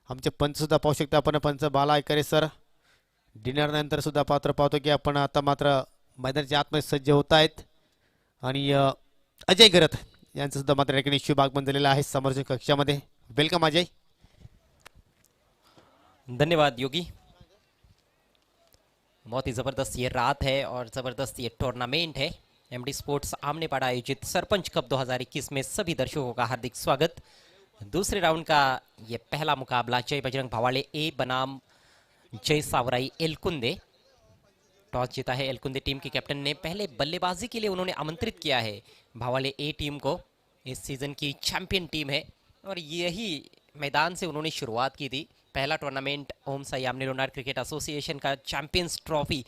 आमचे पंच सुद्धा पाहू शकता आपण. पंच बाला ऐकरे सर डिनर नंतर सुद्धा पात्र पाहतो की आपण आता मात्र मैदानाच्या आतमध्ये सज्ज होत आहेत. आणि अजय गरत यांचं सुद्धा मात्र ठिकाणी शुभ आगमन झालेलं आहे समोरच्या कक्षामध्ये. वेलकम अजय. धन्यवाद योगी। बहुत ही ज़बरदस्त ये रात है और ज़बरदस्त ये टूर्नामेंट है। एमडी स्पोर्ट्स आमने पाड़ा आयोजित सरपंच कप 2021 में सभी दर्शकों का हार्दिक स्वागत। दूसरे राउंड का ये पहला मुकाबला जय बजरंग भवाले ए बनाम जय सावराई एलकुंदे। टॉस जीता है एलकुंदे टीम के कैप्टन ने। पहले बल्लेबाजी के लिए उन्होंने आमंत्रित किया है भवाले ए टीम को। इस सीज़न की चैंपियन टीम है और यही मैदान से उन्होंने शुरुआत की थी। पहला टूर्नामेंट ओम साई आमने लोनार क्रिकेट एसोसिएशन का champions trophy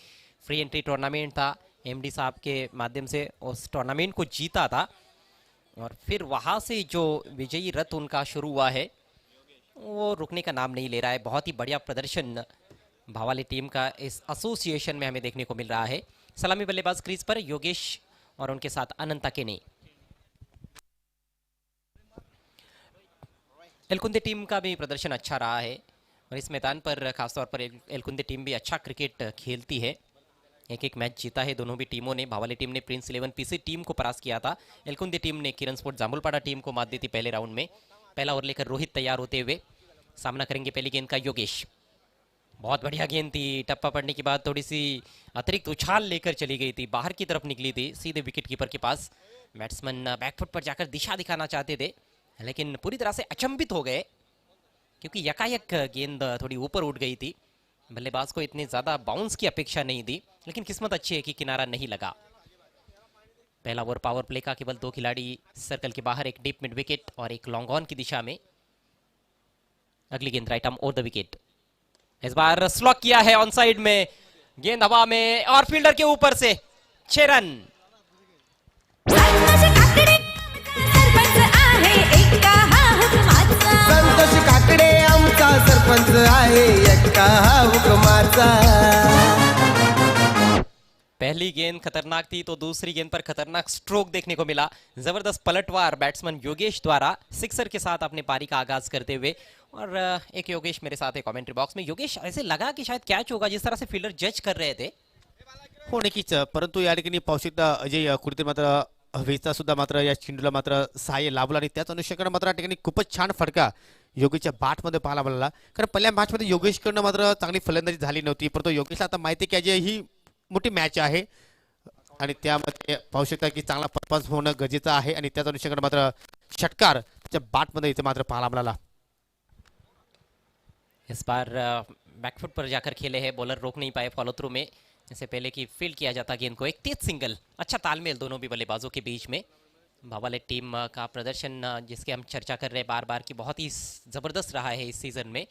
free entry tournament था। एमडी साहब के माध्यम से उस टूर्नामेंट को जीता था और फिर वहाँ से जो विजयी रथ उनका शुरू हुआ है वो रुकने का नाम नहीं ले रहा है। बहुत ही बढ़िया प्रदर्शन भावाली टीम का इस एसोसिएशन में हमें देखने को मिल रहा है। सलामी बल्लेबाज क्रीज पर योगेश और उनके साथ अनंता केने। एलकुंदे टीम का भी प्रदर्शन अच्छा रहा है और इस मैदान पर खासतौर पर एलकुंदे टीम भी अच्छा क्रिकेट खेलती है। एक एक मैच जीता है दोनों भी टीमों ने। भावाली टीम ने प्रिंस 11 पीसी टीम को परास्त किया था। एलकुंदे टीम ने किरण स्पोर्ट जामुलपाड़ा टीम को मात दी थी पहले राउंड में। पहला ओवर लेकर रोहित तैयार होते हुए सामना करेंगे पहली गेंद का योगेश। बहुत बढ़िया गेंद थी। टप्पा पड़ने के बाद थोड़ी सी अतिरिक्त उछाल लेकर चली गई थी, बाहर की तरफ निकली थी सीधे विकेट कीपर के पास। बैट्समैन बैकफुट पर जाकर दिशा दिखाना चाहते थे लेकिन पूरी तरह से अचंभित हो गए क्योंकि यकायक गेंद थोड़ी ऊपर उठ गई थी। बल्लेबाज को इतनी ज़्यादा बाउंस की अपेक्षा नहीं थी लेकिन किस्मत अच्छी है कि किनारा नहीं लगा। पहला ओवर पावर प्ले का, केवल 2 खिलाड़ी सर्कल के बाहर, एक डीप मिड विकेट और एक लॉन्ग ऑन की दिशा में। अगली गेंद right arm over the wicket. इस बार स्लॉक किया है ऑन साइड में, गेंद हवा में और फील्डर के ऊपर से 6 रन। संतोष काकडे आमचा सरपंच आहे एक्का हुकमाचा। पहली गेंद खतरनाक थी तो दूसरी गेंद पर खतरनाक स्ट्रोक देखने को मिला। जबरदस्त पलटवार बैट्समैन योगेश द्वारा सिक्सर के साथ अपने पारी का आगाज करते हुए। और एक योगेश मेरे साथ है कमेंट्री बॉक्स में। योगेश, ऐसे लगा कि शायद कैच होगा जिस तरह से फील्डर जज कर रहे थे। हो नक्कीच, परंतु या ठिकाणी पाहू शकता अजय कुठेतरी मात्र हवेचा सुद्धा मात्र या चेंडूला मात्र सहाय्य लाभलं आणि त्याच अनुषंगाने मात्र या ठिकाणी खूपच छान फटका योगेशच्या बॅटमध्ये पाहायला मिळाला. कारण पहिल्या मॅचमध्ये योगेशकडनं मात्र चांगली फलंदाजी झाली नव्हती, परंतु योगेशला आता माहिती की अजय ही मोठी मॅच आहे आणि त्यामध्ये पाहू शकता की चांगला परफॉर्मन्स होणं गरजेचं आहे आणि त्याच अनुषंगाने मात्र षटकार त्याच्या बॅटमध्ये इथे मात्र पाहायला मिळाला. इस बार बैकफुट पर जाकर खेले हैं, बॉलर रोक नहीं पाए फॉलो थ्रू में। इससे पहले कि फील्ड किया जाता गेंद को, एक तेज सिंगल, अच्छा तालमेल दोनों भी बल्लेबाजों के बीच में। भावाले टीम का प्रदर्शन जिसकी हम चर्चा कर रहे हैं बार बार की बहुत ही ज़बरदस्त रहा है इस सीज़न में।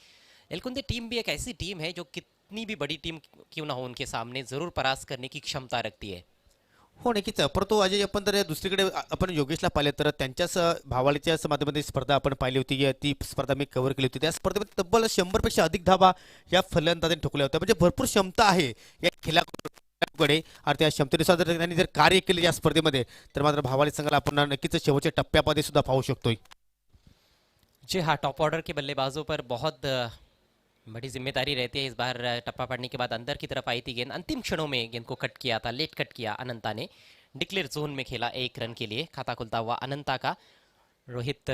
एलकुंदे टीम भी एक ऐसी टीम है जो कितनी भी बड़ी टीम क्यों ना हो उनके सामने ज़रूर परास्त करने की क्षमता रखती है। हो नक्कीच, परंतु अजय आपण जर दुसरीकडे आपण योगेशला पाहिले तर त्यांच्याच भावालीच्याच माध्यमातून स्पर्धा आपण पाहिली होती. ती स्पर्धा मी कव्हर केली होती. त्या स्पर्धेमध्ये तब्बल 100 पेक्षा अधिक धावा या फलंदाजांनी ठोकल्या होत्या. म्हणजे भरपूर क्षमता आहे या खेळाडूकडे आणि त्या क्षमतेनुसार जर त्यांनी जर कार्य केले या स्पर्धेमध्ये तर मात्र भावाली संघाला आपण नक्कीच शेवटच्या टप्प्यामध्ये सुद्धा पाहू शकतोय. जी हाँ, टॉप ऑर्डर के बल्लेबाजों पर बहुत बड़ी जिम्मेदारी रहती है। इस बार टप्पा पड़ने के बाद अंदर की तरफ आई थी गेंद, अंतिम क्षणों में गेंद को कट किया था, लेट कट किया अनंता ने। डिक्लेयर जोन में खेला 1 रन के लिए, खाता खुलता हुआ अनंता का। रोहित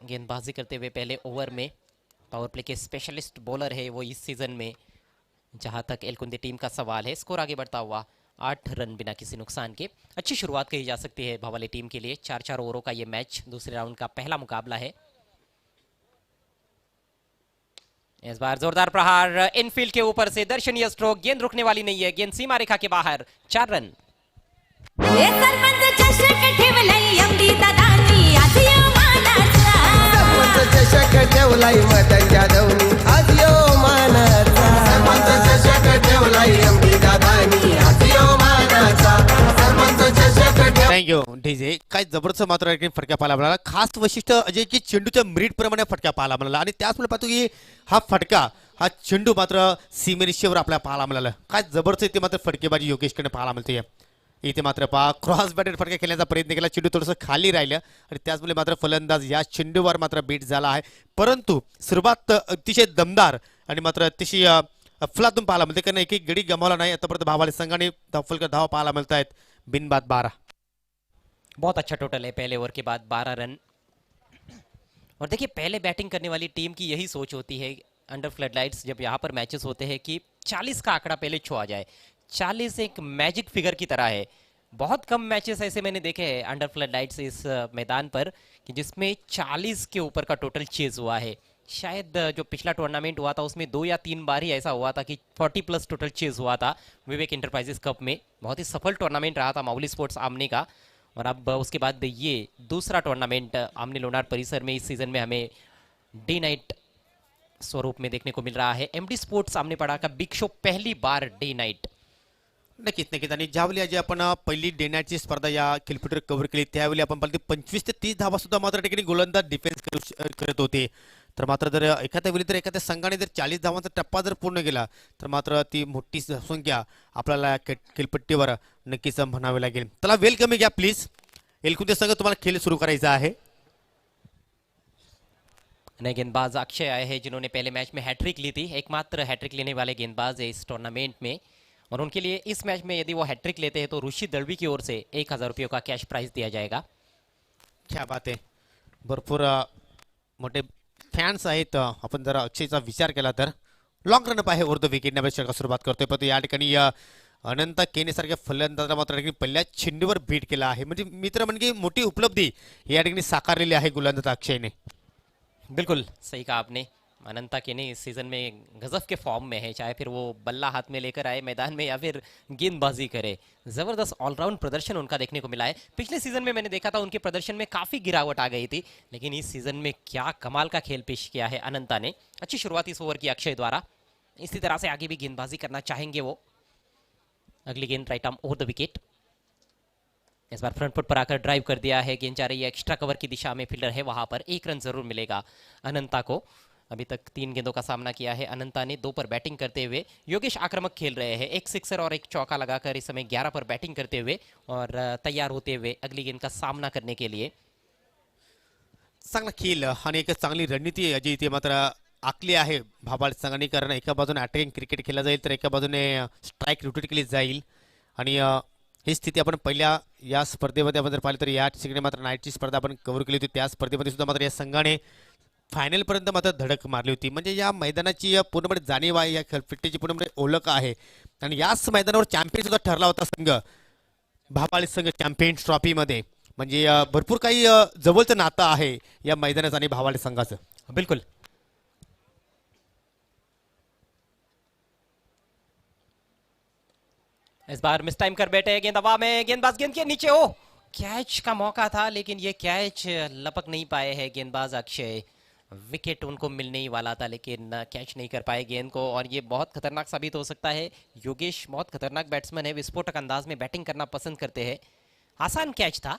गेंदबाजी करते हुए पहले ओवर में पावर प्ले के स्पेशलिस्ट बॉलर है वो इस सीज़न में। जहां तक एलकुंदे टीम का सवाल है, स्कोर आगे बढ़ता हुआ 8 रन बिना किसी नुकसान के। अच्छी शुरुआत कही जा सकती है भावाली टीम के लिए। 4-4 ओवरों का ये मैच दूसरे राउंड का पहला मुकाबला है। इस बार जोरदार प्रहार इनफील्ड के ऊपर से, दर्शनीय स्ट्रोक, गेंद रुकने वाली नहीं है, गेंद सीमा रेखा के बाहर। 4 रन। Thank you DJ. काय जबरदस्त मात्र फटका पाहायला मिळाला. खास वैशिष्ट्य अजय की चेंडूच्या मिरिट प्रमाणे फटका पाहायला मिळाला आणि त्याचमुळे पाहतो की हा फटका, हा चेंडू मात्र सीमेरेषेवर आपल्याला पाहायला मिळाला. काय जबरदस्त इथे मात्र फटकेबाजी योगेशकडे पाहायला मिळते. इथे मात्र पहा क्रॉस बॅटेड फटका खेळण्याचा प्रयत्न केला, चेंडू थोडंसं खाली राहिलं आणि त्याचमुळे मात्र फलंदाज या चेंडूवर मात्र बीट झाला आहे. परंतु सुरुवात अतिशय दमदार आणि मात्र अतिशय अफलातून पाहायला मिळते, कारण एक एक गडी गमावला नाही आतापर्यंत भावाले संघाने फलक धावा पाहायला मिळत आहेत. बिनबाद 12. बहुत अच्छा टोटल है पहले ओवर के बाद 12 रन। और देखिए पहले बैटिंग करने वाली टीम की यही सोच होती है अंडर फ्लडलाइट्स जब यहाँ पर मैचेस होते हैं कि 40 का आंकड़ा पहले छुआ जाए। 40 एक मैजिक फिगर की तरह है। बहुत कम मैचेस ऐसे मैंने देखे हैं अंडर फ्लडलाइट्स इस मैदान पर कि जिसमें 40 के ऊपर का टोटल चेज हुआ है। शायद जो पिछला टूर्नामेंट हुआ था उसमें 2 या 3 बार ही ऐसा हुआ था कि 40 प्लस टोटल चेज हुआ था विवेक इंटरप्राइजेस कप में। बहुत ही सफल टूर्नामेंट रहा था माउली स्पोर्ट्स आमने का। और अब उसके बाद ये दूसरा टूर्नामेंट आमने लोनार परिसर में इस सीजन में हमें डे नाइट स्वरूप में देखने को मिल रहा है। एमडी स्पोर्ट्स आमने पड़ा का बिग शो पहली बार डे नाइट। नक्कीच नक्कीच. आणि ज्यावेळी आज आपण पहिली डे नाईटची स्पर्धा या खेळपट्टीवर कव्हर केली त्यावेळी आपण पाहिलं 25 ते 30 धावा सुद्धा मात्र ठिकाणी गोलंदाज डिफेन्स करत होते. तर मात्र जर एखाद्या वेळी तर एखाद्या संघाने जर 40 धावांचा टप्पा जर पूर्ण केला तर मात्र ती मोठी संख्या आपल्याला खेळपट्टीवर नक्कीच म्हणावी लागेल. चला वेलकम घ्या प्लीज. एलकुंदे संघ तुम्हाला खेळ सुरू करायचा आहे. नए गेंदबाज अक्षय आए हैं जिन्होंने पहले मैच में हैट्रिक ली थी। एकमात्र हैट्रिक लेने वाले गेंदबाज है इस टूर्नामेंट में और उनके लिए इस मैच में यदि वो हैट्रिक लेते हैं तो ऋषि दळवी की ओर से 1000 रुपयों का कैश प्राइज दिया जाएगा। क्या बात आहे. भरपूर मोठे फॅन्स आहेत. आपण जर अक्षयचा विचार केला तर लॉंग रनअप आहे वर द विकेट षटकाला सुरुवात करतोय. पण या ठिकाणी अनंत केने सारख्या फलंदाजाला मात्र पहिल्या चेंडूवर बीट केला आहे. म्हणजे मित्र म्हणजे मोठी उपलब्धी या ठिकाणी साकारलेली आहे गोलंदाज अक्षयने. बिल्कुल सही कहा आपने। अनंता केने इस सीजन में गजब के फॉर्म में है, चाहे फिर वो बल्ला हाथ में लेकर आए मैदान में या फिर गेंदबाजी करे। जबरदस्त ऑलराउंड प्रदर्शन उनका देखने को मिला है। पिछले सीजन में मैंने देखा था उनके प्रदर्शन में काफी गिरावट आ गई थी, लेकिन इस सीजन में क्या कमाल का खेल पेश किया है अनंता ने। अच्छी शुरुआत इस ओवर की अक्षय द्वारा। इसी तरह से आगे भी गेंदबाजी करना चाहेंगे वो। अगली गेंद right arm over the wicket. इस बार फ्रंट फुट पर आकर ड्राइव कर दिया है, गेंद जा रही है एक्स्ट्रा कवर की दिशा में, फील्डर है वहां पर। 1 रन जरूर मिलेगा अनंता को। अभी तक 3 गेंदों का सामना किया है अनंता ने। 2 पर बैटिंग करते हुए योगेश आक्रामक खेल रहे हैं। 1 सिक्सर और 1 चौका लगाकर इस समय 11 पर बैटिंग करते हुए और तैयार होते हुए अगली गेंद का सामना करने के लिए। चांगला खेळ आणि एक चांगली रणनीती अजय इथे मात्र आखली आहे भाबाळ संघाने. कारण एका बाजूने अटॅकिंग क्रिकेट खेळला जाईल तर एका बाजूने स्ट्राईक रोटेट केली जाईल. आणि ही स्थिती आपण पहिल्या या स्पर्धेमध्ये आपण जर पाहिलं तर या ठिकाणी मात्र नाईटची स्पर्धा आपण कव्हर केली होती. त्या स्पर्धेमध्ये सुद्धा मात्र या संघाने फायनल पर्यंत मात्र धडक मारली होती. म्हणजे या मैदानाची पूर्णपणे जाणीव आहे, या खेळपट्टीची पूर्णपणे ओळख आहे. आणि याच मैदानावर चॅम्पियन सुद्धा ठरला होता संघ भाबाळी संघ चॅम्पियन्स ट्रॉफीमध्ये. म्हणजे भरपूर काही जवळचं नातं आहे या मैदानाचं आणि भावाळी संघाचं. बिल्कुल इस बार मिस टाइम कर बैठे गेंद हवा में, गेंदबाज गेंद के नीचे। ओ कैच का मौका था लेकिन ये कैच लपक नहीं पाए हैं गेंदबाज अक्षय। विकेट उनको मिलने ही वाला था लेकिन कैच नहीं कर पाए गेंद को और ये बहुत खतरनाक साबित हो सकता है। योगेश बहुत खतरनाक बैट्समैन है, विस्फोटक अंदाज में बैटिंग करना पसंद करते हैं। आसान कैच था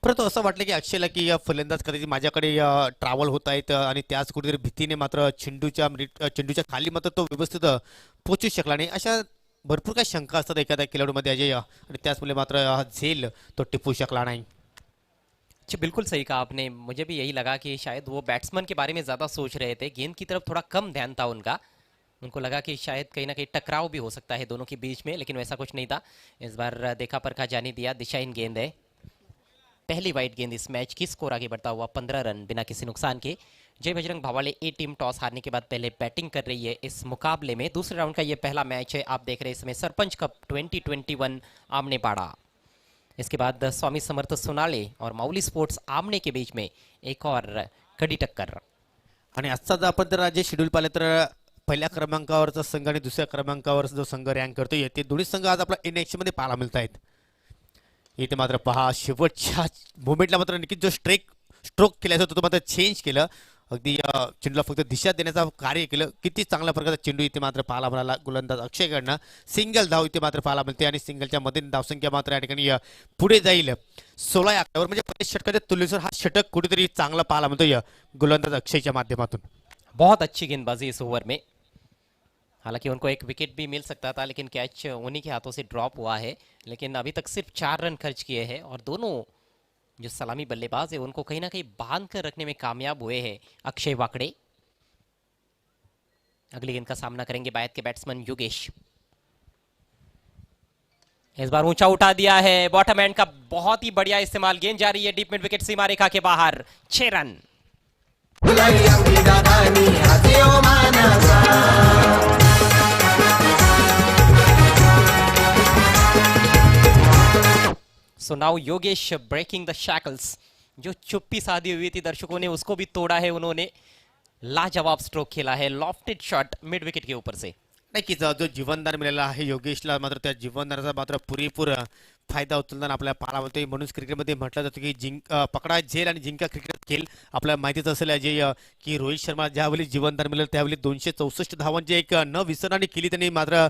परंतु असं वाटलं की अक्षयला की फलंदाज कदाचित माझ्याकडे ट्रॅव्हल होत आहेत आणि त्याच कुठेतरी भीतीने मात्र चेंडूच्या खाली मात्र तो व्यवस्थित पोहोचू शकला नाही. अशा भरपूर काही शंका असतात एखाद्या खेळाडूमध्ये अजय आणि त्याचमुळे मात्र झेल तो टिपू शकला नाही. जी बिल्कुल सही कहा आपने। मुझे भी यही लगा कि शायद वो बैट्समैन के बारे में ज़्यादा सोच रहे थे, गेंद की तरफ थोड़ा कम ध्यान था उनका। उनको लगा कि शायद कहीं ना कहीं टकराव भी हो सकता है दोनों के बीच में, लेकिन वैसा कुछ नहीं था। इस बार देखा परखा जाने दिया, दिशाहीन गेंद है। पहली वाइड गेंद इस मैच की। स्कोर आगे बढ़ता हुआ 15 रन बिना किसी नुकसान के। जय बजरंग भावाले ए टीम टॉस हारने के बाद पहले बैटिंग कर रही है इस मुकाबले में। दूसरे राउंड का ये पहला मैच है। आप देख रहे हैं इसमें सरपंच कप 2021 आमने पाड़ा। इसके बाद स्वामी समर्थ सोनाले और माउली स्पोर्ट्स आमने के बीच में एक और कड़ी टक्कर। आणि आजचा जर आपण जर जे शेड्यूल पाहिलं तर पहिल्या क्रमांकावरचा संघ आणि दुसऱ्या क्रमांकावर जो संघ रँक करतोय ते दोन्ही संघ आज आपला इन ॲक्शनमध्ये पाहायला मिळत आहेत. इथे मात्र पहा शेवटच्या मोमेंटला मात्र नक्कीच जो स्ट्रोक केल्याचा होता तो मात्र चेंज केलं. अगदी चेंडूला फक्त दिशा देण्याचा कार्य केलं. किती चांगल्या प्रकारचा चेंडू इथे मात्र पाहायला मिळाला गोलंदाज अक्षयकडनं. सिंगल धाव इथे मात्र पाहायला मिळते आणि सिंगलच्या मध्ये धावसंख्या मात्र या ठिकाणी पुढे जाईल 16 म्हणजे 25 षटकाच्या तुलनेनुसार हा षटक कुठेतरी चांगला पाहायला मिळतोय गोलंदाज अक्षयच्या माध्यमातून. बहुत अच्छी गेंदबाजी इस ओवर में। हालांकि उनको एक विकेट भी मिल सकता था, लेकिन कैच उन्हीं के हाथों से ड्रॉप हुआ है। लेकिन अभी तक सिर्फ 4 रन खर्च किए हैं और दोनों जो सलामी बल्लेबाज है उनको कहीं ना कहीं बांध कर रखने में कामयाब हुए हैं अक्षय वाकड़े। अगली गेंद का सामना करेंगे बायत के बैट्समैन योगेश। इस बार ऊंचा उठा दिया है, बॉटम एंड का बहुत ही बढ़िया इस्तेमाल, गेंद जा रही है डीप मिड विकेट सीमा रेखा के बाहर, 6 रन। फुलाई अंगठी दादानी हाती ओ मानाचा so now Yogesh breaking the shackles. जो चुप्पी साधी हुई थी दर्शकों ने उसको भी तोडा है उन्होंने। लाजवाब स्ट्रोक खेला है, लॉफ्टेड शॉट मिड विकेट के ऊपर से। नक्कीच जो जीवनदान मिळाला आहे योगेशला मात्र त्या जीवनदानाचा मात्र पुरेपूर फायदा उचलताना आपल्याला पाहायला मिळतोय. म्हणून क्रिकेटमध्ये म्हटलं जातं की पकडा झेल आणि जिंका क्रिकेट खेळ. आपल्याला माहितीच असेल अजय की रोहित शर्मा ज्यावेळी जीवनदान मिळालं त्यावेळी 264 धावांची एक न विसरणारी केली त्यांनी मात्र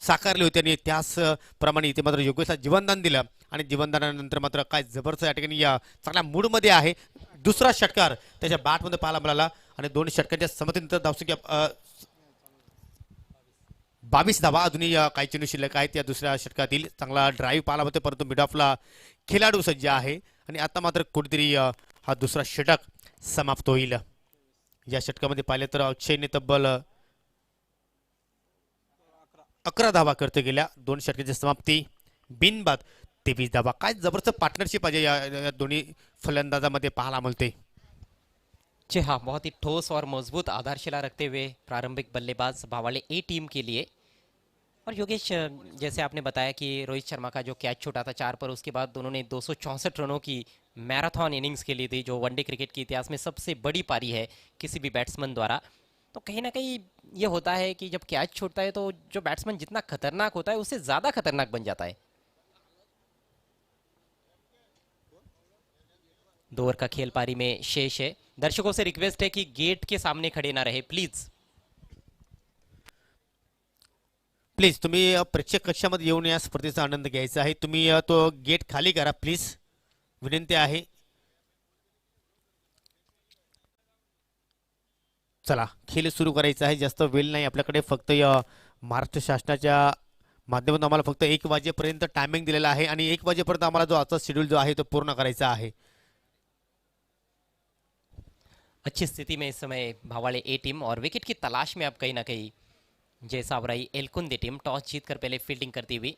साकारली होती आणि त्याच प्रमाणे इथे मात्र योगेशला जीवनदान दिलं आणि जीवनदानानंतर मात्र काय जबरदस्त या ठिकाणी या चांगल्या मूडमध्ये आहे. दुसरा षटकार त्याच्या बॅटमध्ये पाहायला मिळाला आणि 2 षटकांच्या समतेनंतर धावसंख्या 22 धावा अजूनही काही चेंडू शिल्लक आहेत. या दुसऱ्या षटकातील चांगला ड्राईव्ह पाहायला मिळतो, परंतु मिड ऑफला खेळाडू सज्ज आहे आणि आता मात्र कुठेतरी हा दुसरा षटक समाप्त होईल. या षटकामध्ये पाहिले तर अक्षयने तब्बल 11 धावा करते गेल्या. 2 षटकाची समाप्ती बिनबाद 23 धावा. काय जबरदस्त पार्टनरशिप आहे या दोन्ही फलंदाजामध्ये पाहायला मिळते. जी हाँ, बहुत ही ठोस और मजबूत आधारशिला रखते हुए प्रारंभिक बल्लेबाज भावाले ए टीम के लिए। और योगेश, जैसे आपने बताया कि रोहित शर्मा का जो कैच छूटा था 4 पर, उसके बाद दोनों ने 264 रनों की मैराथन इनिंग्स खेली थी, जो वनडे क्रिकेट के इतिहास में सबसे बड़ी पारी है किसी भी बैट्समैन द्वारा। तो कहीं ना कहीं ये होता है कि जब कैच छूटता है तो जो बैट्समैन जितना खतरनाक होता है उससे ज़्यादा खतरनाक बन जाता है। 2 ओवर का खेल पारी में शेष है। दर्शकों से रिक्वेस्ट है कि गेट के सामने खड़े ना रहे प्लीज। प्लीज तुम्ही प्रेक्षक कक्षामध्ये येऊन या स्पर्धेचा आनंद घ्यायचा आहे. तुम्ही तो गेट खाली करा प्लीज, विनंती आहे. चला खेळ सुरू करायचा आहे. जास्त वेळ नाही आपल्याकडे, फक्त महाराष्ट्र शासनाच्या माध्यमातून आम्हाला फक्त 1 वाजेपर्यंत टायमिंग दिलेला आहे आणि 1 वाजेपर्यंत आम्हाला जो आजचा शेड्यूल जो आहे तो पूर्ण करायचा आहे. अच्छी स्थिति में इस समय भावाड़े ए टीम और विकेट की तलाश में अब कहीं ना कहीं जय सावराई एलकुंदे टीम टॉस जीतकर पहले फील्डिंग करती हुई।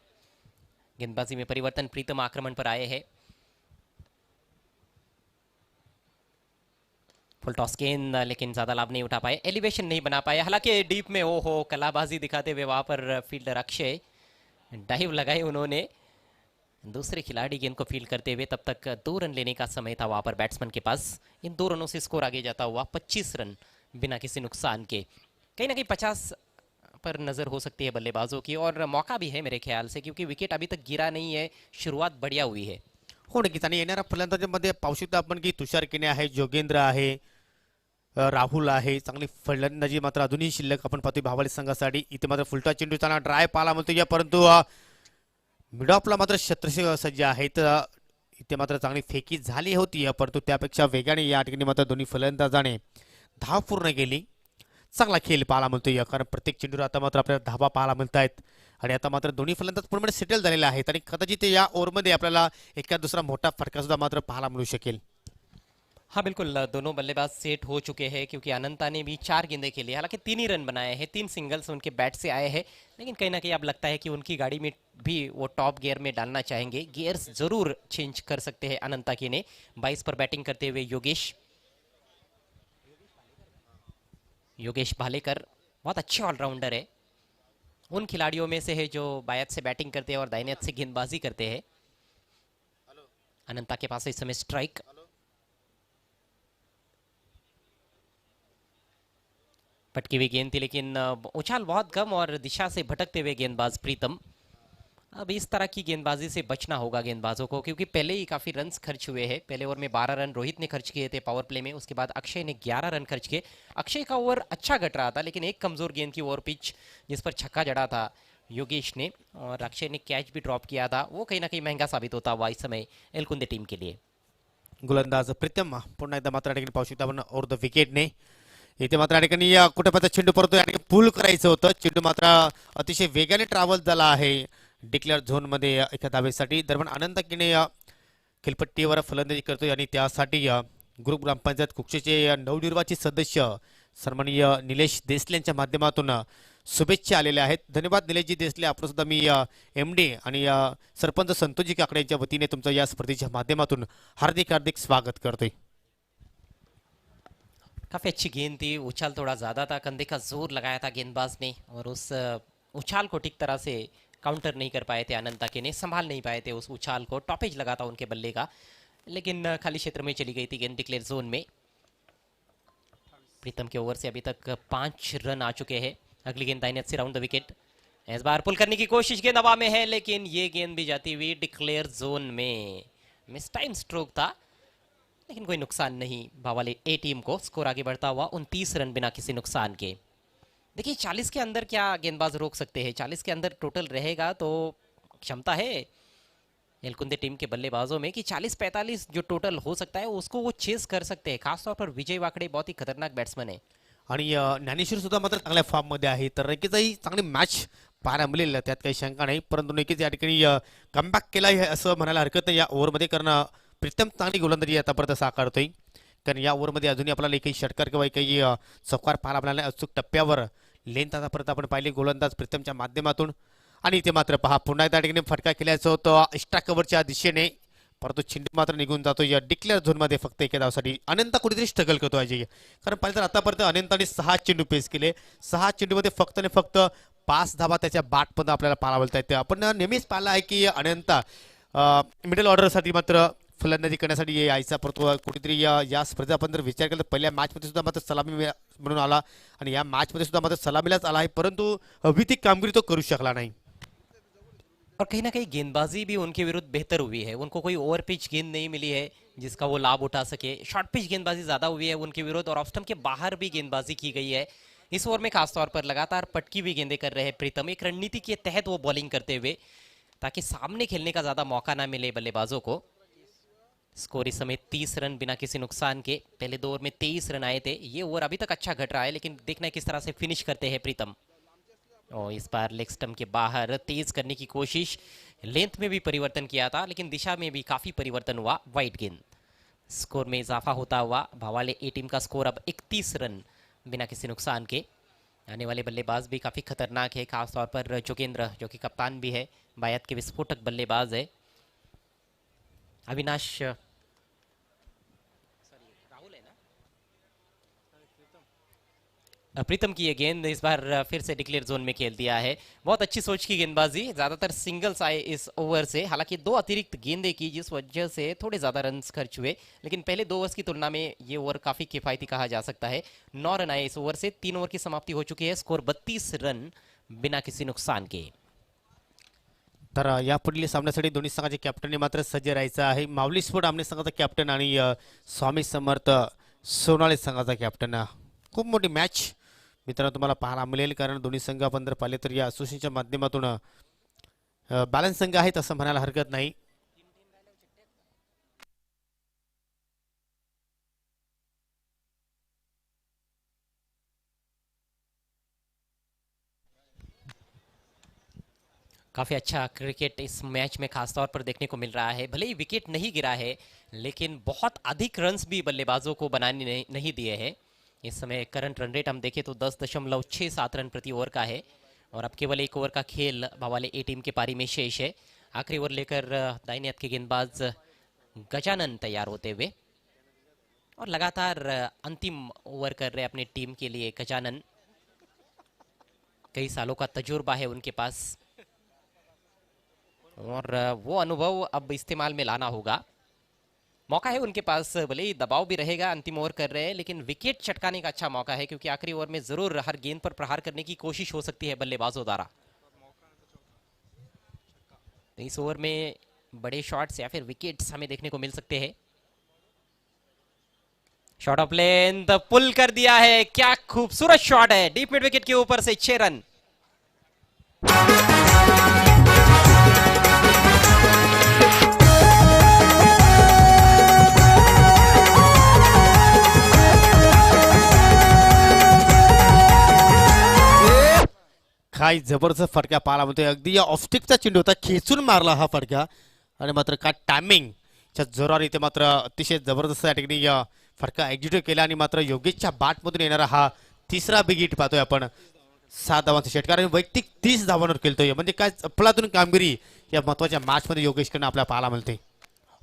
गेंदबाजी में परिवर्तन, प्रीतम आक्रमण पर आए हैं। फुल टॉस गेंद, लेकिन ज्यादा लाभ नहीं उठा पाए, एलिवेशन नहीं बना पाए। हालांकि डीप में ओहो कलाबाजी दिखाते हुए वहां पर फील्डर अक्षय डाइव लगाई उन्होंने। दूसरे खिलाड़ी गेंद को फील्ड करते हुए, तब तक 2 रन लेने का समय था वहां पर बैट्समैन के पास। इन 2 रनों से स्कोर आगे जाता हुआ 25 रन बिना किसी नुकसान के। कहीं ना कहीं 50 पर नजर हो सकती है बल्लेबाजों की, और मौका भी है मेरे ख्याल से, क्योंकि विकेट अभी तक गिरा नहीं है, शुरुआत बढ़िया हुई है। हो नक्कीच. आणि येणाऱ्या फलंदाजांमध्ये पाहू शकतो आपण की तुषार केने आहे, जोगेंद्र आहे, राहुल आहे. चांगली फलंदाजी मात्र अजूनही शिल्लक आपण पाहतोय भावाली संघासाठी. इथे मात्र फुलटा चेंडूचा ड्राय पाहायला मिळतो, परंतु मिड ऑफला मात्र शतरक्षक सज्ज आहेत. इथे मात्र चांगली फेकी झाली होती, परंतु त्यापेक्षा वेगाने या ठिकाणी मात्र दोन्ही फलंदाजाने धाव पूर्ण केली. चांगला खेळ पाहायला मिळतोय, कारण प्रत्येक चेंडूवर आता मात्र आपल्याला धावा पाहायला मिळत आहेत आणि आता मात्र दोन्ही फलंदाज पूर्णपणे सेटल झालेले आहेत आणि कदाचित या ओव्हरमध्ये आपल्याला एका दुसरा मोठा फटका सुद्धा मात्र पाहायला मिळू शकेल. हाँ बिल्कुल, दोनों बल्लेबाज सेट हो चुके हैं, क्योंकि अनंता ने भी 4 गेंदें खेली। हालांकि 3 ही रन बनाए हैं, 3 सिंगल्स उनके बैट से आए हैं, लेकिन कहीं ना कहीं अब लगता है कि उनकी गाड़ी में भी वो टॉप गियर में डालना चाहेंगे। गियर्स जरूर चेंज कर सकते हैं अनंता के ने। 22 पर बैटिंग करते हुए योगेश भालेकर बहुत अच्छे ऑलराउंडर है, उन खिलाड़ियों में से है जो बायत से बैटिंग करते हैं और दाहिने से गेंदबाजी करते हैं। अनंता के पास इस समय स्ट्राइक। पटकी हुई गेंद थी, लेकिन उछाल बहुत कम और दिशा से भटकते हुए गेंदबाज प्रीतम। अब इस तरह की गेंदबाजी से बचना होगा गेंदबाजों को, क्योंकि पहले ही काफ़ी रन्स खर्च हुए हैं। पहले ओवर में 12 रन रोहित ने खर्च किए थे पावर प्ले में, उसके बाद अक्षय ने 11 रन खर्च किए। अक्षय का ओवर अच्छा घट रहा था, लेकिन एक कमज़ोर गेंद की ओवर पिच जिस पर छक्का जड़ा था योगेश ने, और अक्षय ने कैच भी ड्रॉप किया था, वो कहीं ना कहीं महंगा साबित होता हुआ इस समय एलकुंदे टीम के लिए। गोलंदाज प्रीतम पुन्हा एकदा मात्र या ठिकाणी पाहू शकता आपण ओव्हर द विकेटने इथे मात्र या ठिकाणी कुठे चेंडू परतो या ठिकाणी पुल करायचं होतं. चेंडू मात्र अतिशय वेगाने ट्रॅव्हल झाला आहे डिक्लेअर झोन मध्ये एका धावेसाठी. दरम्यान अनंत किने खेळपट्टीवर फलंदाजी करतोय आणि त्यासाठी ग्रुप ग्रामपंचायत कुक्षेचे नवनिर्वाचित सदस्य सन्माननीय निलेश देसले यांच्या माध्यमातून शुभेच्छा आलेल्या आहेत. धन्यवाद निलेशजी देसले. आपण सुद्धा मी MD आणि सरपंच संतोषजी काकडे यांच्या वतीने तुमचं या स्पर्धेच्या माध्यमातून हार्दिक हार्दिक स्वागत करतोय. काफी अच्छी गेंद थी, उछाल थोड़ा ज़्यादा था, कंधे का जोर लगाया था गेंदबाज ने और उस उछाल को ठीक तरह से काउंटर नहीं कर पाए थे अनंता के ने, संभाल नहीं पाए थे उस उछाल को. टॉपेज लगा था उनके बल्ले का, लेकिन खाली क्षेत्र में चली गई थी गेंद डिक्लेयर जोन में. प्रीतम के ओवर से अभी तक 5 रन आ चुके हैं. अगली गेंद दाहिने से राउंड द विकेट. इस बार पुल करने की कोशिश गेंद हवा में है, लेकिन ये गेंद भी जाती हुई डिक्लेयर जोन में. मिस टाइम स्ट्रोक था, लेकिन कोई नुकसान नहीं. भावाले ए टीम को स्कोर आगे बढ़ता हुआ 29 रन बिना किसी नुकसान के. देखिए 40 के अंदर क्या गेंदबाज रोक सकते हैं. 40 के अंदर टोटल रहेगा तो क्षमता है एलकुंदे टीम के बल्लेबाजों में कि 40-45 जो टोटल हो सकता है उसको वो चेस कर सकते हैं. खासतौर पर विजय वाकडे बहुत ही खतरनाक बैट्समैन है आणि ज्ञानेश्वर सुद्धा मात्र चांगल्या फॉर्म मध्ये आहे. तर नक्कीचही चांगली मॅच पाहायला मिळेल त्यात काही शंका नाही. परंतु नक्कीच या ठिकाणी कमबॅक केला आहे असं म्हणायला हरकत नाही. या ओव्हरमध्ये कारण प्रीतम चांगली गोलंदाजी आतापर्यंत साकारतोय. कारण या ओव्हरमध्ये अजूनही आपल्याला काही षटकार किंवा काही चौकार पाहायला मिळाला नाही. अचूक टप्प्यावर लेंथ आतापर्यंत आपण पाहिली गोलंदाज प्रीतमच्या माध्यमातून. आणि इथे मात्र पहा पुन्हा एकदा ठिकाणी फटका केल्याचं होतं एक्स्ट्रा कव्हरच्या दिशेने, परंतु चेंडू मात्र निघून जातो या डिक्लेअर झोनमध्ये. फक्त एका धावासाठी अनंत कुठेतरी स्ट्रगल करतो अजय. कारण पाहिलं तर आतापर्यंत अनंताने 6 चेंडू पेस केले. 6 चेंडूमध्ये फक्त आणि फक्त 5 धावा त्याच्या बॅटमध्ये आपल्याला पाहायला मिळतात. आपण नेहमीच पाहिलं आहे की अनंत मिडल ऑर्डरसाठी मात्र फलंदाजी करण्यासाठी यायचा, परंतु कुठेतरी या स्पर्धेचा आपण जर विचार केला तर पहिल्या मॅचमध्ये सुद्धा मात्र सलामी म्हणून आला आणि या मॅचमध्ये सुद्धा मात्र सलामीलाच आला आहे. परंतु अभितिक कामगिरी तो करू शकला नाही. और कहीं ना कहीं गेंदबाजी भी उनके विरुद्ध बेहतर हुई है. उनको कोई ओवर पिच गेंद नहीं मिली है जिसका वो लाभ उठा सके. शॉर्ट पिच गेंदबाजी ज़्यादा हुई है उनके विरुद्ध और ऑफ स्टंप के बाहर भी गेंदबाजी की गई है. इस ओवर में खासतौर पर लगातार पटकी हुई गेंदें कर रहे हैं प्रीतम. एक रणनीति के तहत वो बॉलिंग करते हुए, ताकि सामने खेलने का ज़्यादा मौका ना मिले बल्लेबाजों को. स्कोर इस समय 30 रन बिना किसी नुकसान के. पहले 2 ओवर में 23 रन आए थे. ये ओवर अभी तक अच्छा घट रहा है, लेकिन देखना है किस तरह से फिनिश करते हैं प्रीतम. और इस बार लेग स्टंप के बाहर तेज करने की कोशिश. लेंथ में भी परिवर्तन किया था, लेकिन दिशा में भी काफ़ी परिवर्तन हुआ. वाइड गेंद. स्कोर में इजाफा होता हुआ भावाले ए टीम का स्कोर अब 31 रन बिना किसी नुकसान के. आने वाले बल्लेबाज भी काफ़ी खतरनाक है, खासतौर पर जोगेंद्र जो कि कप्तान भी है, बायत के विस्फोटक बल्लेबाज है. अविनाश प्रीतम की ये गेंद इस बार फिर से डिक्लेयर जोन में खेल दिया है. बहुत अच्छी सोच की गेंदबाजी. ज़्यादातर सिंगल्स आए इस ओवर से, हालांकि 2 अतिरिक्त गेंदें की जिस वजह से थोड़े ज़्यादा रन्स खर्च हुए, लेकिन पहले 2 ओवर्स की तुलना में ये ओवर काफ़ी किफ़ायती कहा जा सकता है. 9 रन आए इस ओवर से. 3 ओवर की समाप्ति हो चुकी है. स्कोर 32 रन बिना किसी नुकसान के. तर यापुढील सामन्यासाठी दोन्ही संघाचे कॅप्टनने मात्र सज्ज राहायचं आहे. माऊली स्पोर्ट आमने संघाचा कॅप्टन आणि स्वामी समर्थ सोनाळे संघाचा कॅप्टन. खूप मोठी मॅच मित्रांनो तुम्हाला पाहायला मिळेल. कारण दोन्ही संघ आपण जर पाहिले तर या असोसिएशनच्या माध्यमातून बॅलन्स संघ आहेत असं म्हणायला हरकत नाही. काफ़ी अच्छा क्रिकेट इस मैच में खासतौर पर देखने को मिल रहा है. भले ही विकेट नहीं गिरा है, लेकिन बहुत अधिक रन्स भी बल्लेबाजों को बनाने नहीं दिए हैं. इस समय करंट रन रेट हम देखें तो 10.67 रन प्रति ओवर का है. और अब केवल 1 ओवर का खेल भावाले ए टीम के पारी में शेष है. आखिरी ओवर लेकर दाहिने हाथ के गेंदबाज गजानन तैयार होते हुए, और लगातार अंतिम ओवर कर रहे अपनी टीम के लिए गजानन. कई सालों का तजुर्बा है उनके पास, और वो अनुभव अब इस्तेमाल में लाना होगा. मौका है उनके पास, भले ही दबाव भी रहेगा, अंतिम ओवर कर रहे हैं, लेकिन विकेट चटकाने का अच्छा मौका है, क्योंकि आखिरी ओवर में जरूर हर गेंद पर प्रहार करने की कोशिश हो सकती है बल्लेबाजों द्वारा. इस ओवर में बड़े शॉट्स या फिर विकेट्स हमें देखने को मिल सकते हैं. शॉट ऑफ लेंथ पुल कर दिया है. क्या खूबसूरत शॉट है, डीप मिड विकेट के ऊपर से 6 रन. काय जबरदस्त फटका पाहायला मिळतोय. अगदी या ऑफस्टिकचा चेंडू होता, खेचून मारला हा फटका आणि मात्र काय टायमिंगच्या जोरावर इथे मात्र अतिशय जबरदस्त या ठिकाणी फटका एक्झिक्यूट केला आणि मात्र योगेशच्या बॅटमधून येणारा हा तिसरा बिग हिट पाहतोय आपण. 7 धावांचा षटकार आणि वैयक्तिक 30 धावांवर केलतोय. म्हणजे काय अफलातून कामगिरी या महत्वाच्या मॅचमध्ये योगेशकडनं आपल्याला पाहायला मिळते.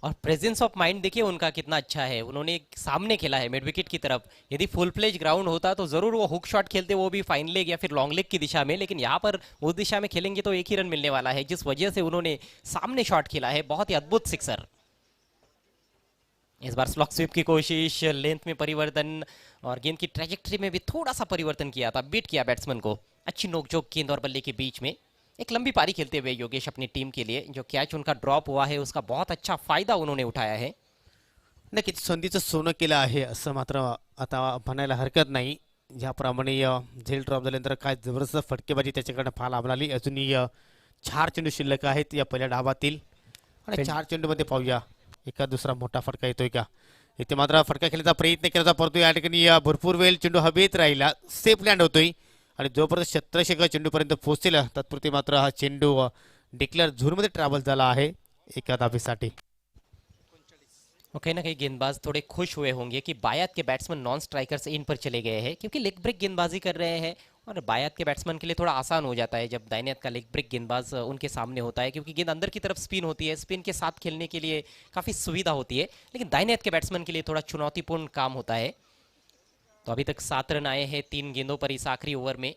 और प्रेजेंस ऑफ माइंड देखिए उनका कितना अच्छा है, उन्होंने एक सामने खेला है मिड विकेट की तरफ। यदि फुल प्लेज ग्राउंड होता तो जरूर वो हुक शॉट खेलते, वो भी फाइन लेग या फिर लॉन्ग लेग की दिशा में, लेकिन यहाँ पर उस दिशा में खेलेंगे तो एक ही रन मिलने वाला है, जिस वजह से उन्होंने सामने शॉट खेला है। बहुत ही अद्भुत सिक्सर। इस बार स्लॉक स्वीप की कोशिश, लेंथ में परिवर्तन और गेंद की ट्रेजेक्टरी में भी थोड़ा सा परिवर्तन किया था, बीट किया बैट्समैन को। अच्छी नोकझोंक गेंद और बल्ले के बीच में एक लंबी पारी खेलते हुए योगेश अपनी टीम के लिए, जो कैच उनका ड्रॉप हुआ है उसका बहुत अच्छा फायदा उन्होंने उठाया है। नक्कीच संधीचं सोनं केलं आहे असं मात्र आता म्हणायला हरकत नाही. ज्याप्रमाणे झेल ड्रॉप झाल्यानंतर काय जबरदस्त फटकेबाजी त्याच्याकडे पाहायला मिळाली. अजूनही 4 चेंडू शिल्लक आहेत या पहिल्या डावातील आणि 4 चेंडूमध्ये पाहूया एका दुसरा मोठा फटका येतोय का. इथे मात्र फटका खेळण्याचा प्रयत्न केला होता, परंतु या ठिकाणी भरपूर वेळ चेंडू हवेत राहिला, सेफ लँड होतोय आणि जोपर्यंत 1700 चेंडूपर्यंत पोहोचेल तात्पुरते मात्र हा चेंडू डिक्लेअर झोनमध्ये ट्रॅव्हल झाला आहे एका धावेसाठी. और कहीं ना कहीं गेंदबाज थोड़े खुश हुए होंगे कि बायात के बैट्समैन नॉन स्ट्राइकर से इन पर चले गए हैं, क्योंकि लेग ब्रेक गेंदबाजी कर रहे हैं और बायात के बैट्समैन के लिए थोड़ा आसान हो जाता है जब दाहिने हाथ का लेग ब्रेक गेंदबाज उनके सामने होता है, क्योंकि गेंद अंदर की तरफ स्पिन होती है, स्पिन के साथ खेलने के लिए काफ़ी सुविधा होती है, लेकिन दाहिने हाथ के बैट्समैन के लिए थोड़ा चुनौतीपूर्ण काम होता है। तो अभी तक 7 रन आए हैं 3 गेंदों पर इस आखिरी ओवर में।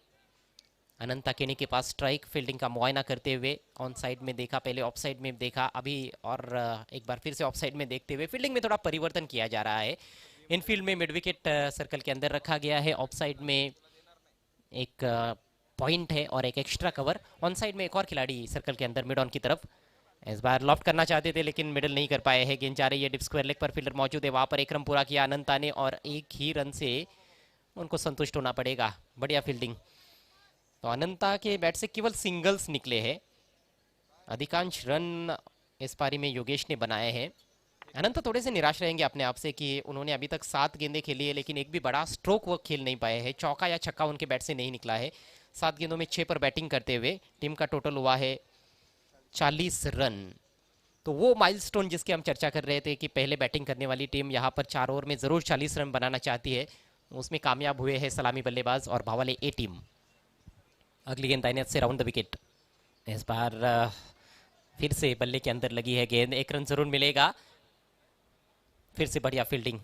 अनंता केनी के पास स्ट्राइक, फील्डिंग का मुआयना करते हुए ऑन साइड में देखा, पहले ऑफ साइड में देखा, अभी और एक बार फिर से ऑफ साइड में देखते हुए फील्डिंग में थोड़ा परिवर्तन किया जा रहा है। इनफील्ड में मिड विकेट सर्कल के अंदर रखा गया है, ऑफ साइड में एक पॉइंट है और एक एक्स्ट्रा कवर, ऑन साइड में एक और खिलाड़ी सर्कल के अंदर मिड ऑन की तरफ। इस बार लॉफ्ट करना चाहते थे लेकिन मिडल नहीं कर पाए हैं, गेंद जा रही है डिप स्क्वायर लेग पर, फील्डर मौजूद है वहाँ पर, एक रन पूरा किया अनंता ने और एक ही रन से उनको संतुष्ट होना पड़ेगा। बढ़िया फील्डिंग। तो अनंता के बैट से केवल सिंगल्स निकले हैं, अधिकांश रन इस पारी में योगेश ने बनाए हैं। अनंता थोड़े से निराश रहेंगे अपने आप से कि उन्होंने अभी तक 7 गेंदें खेली है लेकिन एक भी बड़ा स्ट्रोक वो खेल नहीं पाए हैं, चौका या छक्का उनके बैट से नहीं निकला है। 7 गेंदों में 6 पर बैटिंग करते हुए टीम का टोटल हुआ है 40 रन। तो वो माइलस्टोन जिसकी हम चर्चा कर रहे थे कि पहले बैटिंग करने वाली टीम यहाँ पर 4 ओवर में ज़रूर 40 रन बनाना चाहती है, उसमें कामयाब हुए हैं सलामी बल्लेबाज और भावाले ए टीम। अगली गेंद दाहिने हाथ से राउंड द विकेट। इस बार फिर से बल्ले के अंदर लगी है गेंद, एक रन जरूर मिलेगा। फिर से बढ़िया फील्डिंग,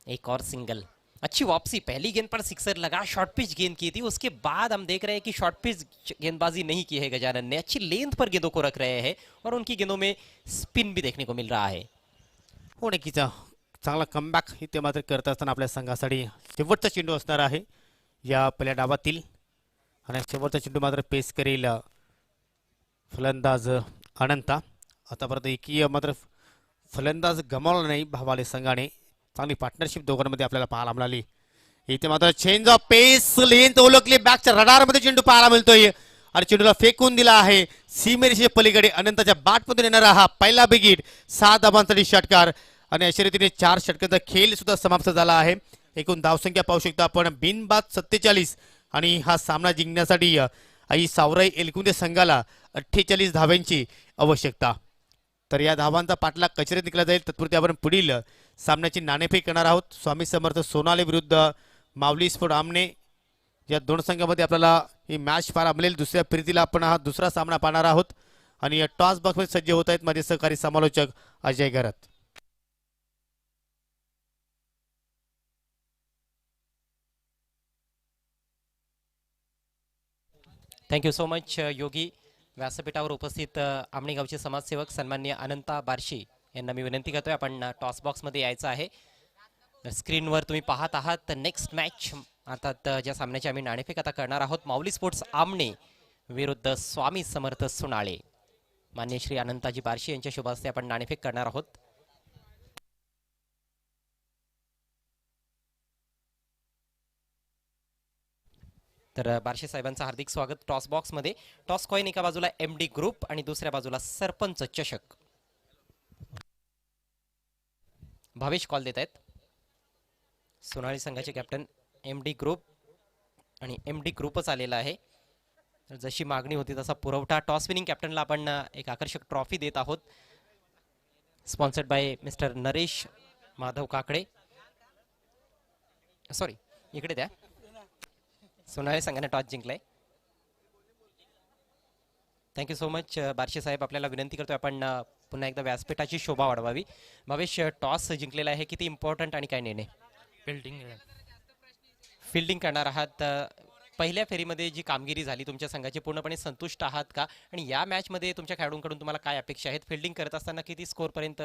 एक और सिंगल, अच्छी वापसी, पहली गेंद पर सिक्सर लगा, शॉर्ट पिच गेंद की थी, उसके बाद हम देख रहे हैं कि शॉर्ट पिच गेंदबाजी नहीं की है गजानन ने, अच्छी लेंथ पर गेंदों को रख रहे हैं और उनकी गेंदों में स्पिन भी देखने को मिल रहा है। हो नक्कीच चांगला कमबॅक इथे मात्र करत असताना आपल्या संघासाठी शेवटचा चेंडू असणार आहे या पहिल्या डावातील आणि शेवटचा चेंडू मात्र पेस करेल फलंदाज अनंता. आतापर्यंत एकही मात्र फलंदाज गमावला नाही भावाले संघाने, चांगली पार्टनरशिप दोघांमध्ये आपल्याला पाहायला मिळाली. इथे मात्र चेंज ऑफ पेस, लेंथ ओळखली, बॅकच्या रडारमध्ये चेंडू पाहायला मिळतोय आणि चेंडूला फेकून दिला आहे सीमेरेषेच्या पलीकडे. अनंताच्या बॅटमधून येणारा हा पहिला बिग हिट, 7 धावांसाठी षटकार आणि अशा रीतीने 4 षटकांचा खेळ सुद्धा समाप्त झाला आहे. एकूण धावसंख्या पाहू शकता आपण, बिनबाद 47 आणि हा सामना जिंकण्यासाठी आई सावराई एलकुंदे संघाला 48 धाव्यांची आवश्यकता. तर या धावांचा पाठलाग कचऱ्यात निघला जाईल. तत्पुरते आपण पुढील सामन्याची नाणेफेक करणार आहोत. स्वामी समर्थ सोनाले विरुद्ध माऊली स्पोर्ट आमने या दोन संघामध्ये आपल्याला ही मॅच पाहायला मिळेल. दुसऱ्या फिरतीला आपण हा दुसरा सामना पाहणार आहोत आणि टॉस बॉक्समध्ये सज्ज होत आहेत माझे सहकारी समालोचक अजय घरत. थँक्यू सो मच योगी. व्यासपीठावर उपस्थित आमणी गावचे समाजसेवक सन्माननीय अनंता बार्शी यांना मी विनंती करतोय आपण टॉस बॉक्समध्ये यायचं आहे. स्क्रीनवर तुम्ही पाहत आहात नेक्स्ट मॅच, अर्थात ज्या सामन्याची आम्ही नाणेफेक आता करणार आहोत, माऊली स्पोर्ट्स आमणे विरुद्ध स्वामी समर्थ सोनाळे. मान्य श्री अनंताजी बार्शी यांच्या शुभ हस्ते आपण नाणेफेक करणार आहोत. तर बार्शी साहेबांचं हार्दिक स्वागत टॉस बॉक्समध्ये. टॉस कॉइन एका बाजूला MD ग्रुप आणि दुसऱ्या बाजूला सरपंच चषक. भावेश कॉल देत आहेत. सोनाळी संघाचे कॅप्टन MD ग्रुप आणि MD ग्रुपच आलेला आहे. तर जशी मागणी होती तसा पुरवठा टॉस विनिंग कॅप्टनला आपण एक आकर्षक ट्रॉफी देत आहोत. Sponsored by mister Naresh Madhav Kakade. Sorry, इकडे द्या. सोनाली संघाने टॉस जिंकलाय. थँक्यू सो मच बारशे साहेब. आपल्याला विनंती करतोय आपण पुन्हा एकदा व्यासपीठाची शोभा वाढवावी. भावेश, टॉस जिंकलेला आहे, किती इम्पॉर्टंट आणि काय निर्णय? फिल्डिंग करणार आहात. पहिल्या फेरीमध्ये जी कामगिरी झाली तुमच्या संघाची, पूर्णपणे संतुष्ट आहात का? आणि या मॅचमध्ये तुमच्या खेळाडूंकडून तुम्हाला काय अपेक्षा आहेत? फिल्डिंग करत असताना किती स्कोरपर्यंत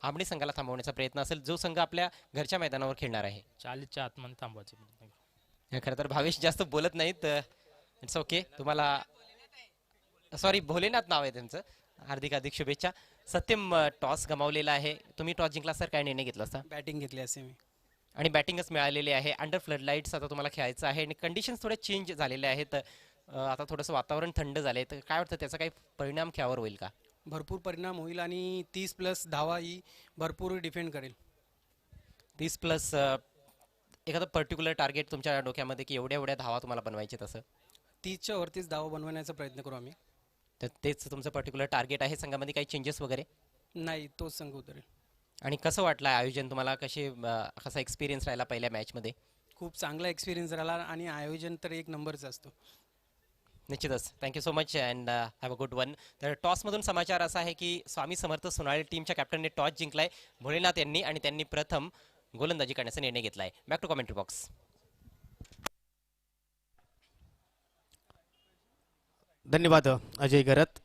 आमणी संघाला थांबवण्याचा प्रयत्न असेल, जो संघ आपल्या घरच्या मैदानावर खेळणार आहे? 40च्या आतमध्ये थांबवायचे. खरं तर भावेश जास्त बोलत नाहीत. It's okay. तुम्हाला सॉरी, भोलेनाथ नाव आहे त्यांचं. हार्दिक शुभेच्छा. सत्यम, टॉस गमावलेला आहे, तुम्ही टॉस जिंकला सर, काय निर्णय घेतला असता? बॅटिंग घेतली असे मी. आणि बॅटिंगच मिळालेली आहे. अंडर फ्लड लाईट्स आता तुम्हाला खेळायचं आहे आणि कंडिशन्स थोड्या चेंज झालेल्या आहेत. आता थोडंसं वातावरण थंड झालंय, तर काय वाटतं त्याचा काही परिणाम खेळावर होईल का? भरपूर परिणाम होईल आणि 30+ धावा ही भरपूर डिफेंड करेल. 30+ एखादं पर्टिक्युलर टार्गेट तुमच्या डोक्यामध्ये की एवढ्या एवढ्या धावा तुम्हाला बनवायचे? तसं 30च्या वरतीच धावा बनवण्याचा प्रयत्न करू आम्ही. तर तेच तुमचं पर्टिक्युलर टार्गेट आहे. संघामध्ये काही चेंजेस वगैरे? नाही, तोच संघ उतरेल. आणि कसं वाटलं आयोजन तुम्हाला? कसा एक्सपिरियन्स राहिला पहिल्या मॅचमध्ये? खूप चांगला एक्सपिरियन्स राहिला आणि आयोजन तर एक नंबरचा असतो. निश्चितच. Thank you so much and have a good one. तर टॉसमधून समाचार असा आहे की स्वामी समर्थ सोनाली टीमच्या कॅप्टनने टॉस जिंकलाय भोलेनाथ यांनी, आणि त्यांनी प्रथम गोलंदाजी करण्याचा निर्णय घेतलाय. Back to commentary box. धन्यवाद अजय गरत.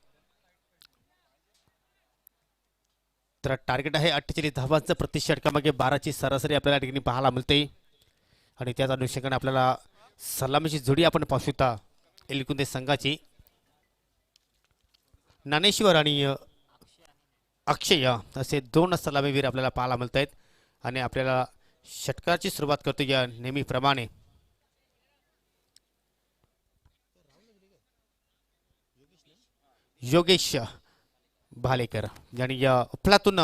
तर टार्गेट आहे 48 धावांचं. प्रति षटकामागे 12ची सरासरी आपल्याला ठिकाणी पाहायला मिळते. आणि त्याच अनुषंगाने आपल्याला सलामीची जोडी आपण पाहू शकता एलकुंदे संघाची. ज्ञानेश्वर आणि अक्षय असे 2 सलामीवीर आपल्याला पाहायला मिळत आहेत. आणि आपल्याला षटकाची सुरुवात करतो या नेहमीप्रमाणे. योगेश भालेकर यांनी या अफलातून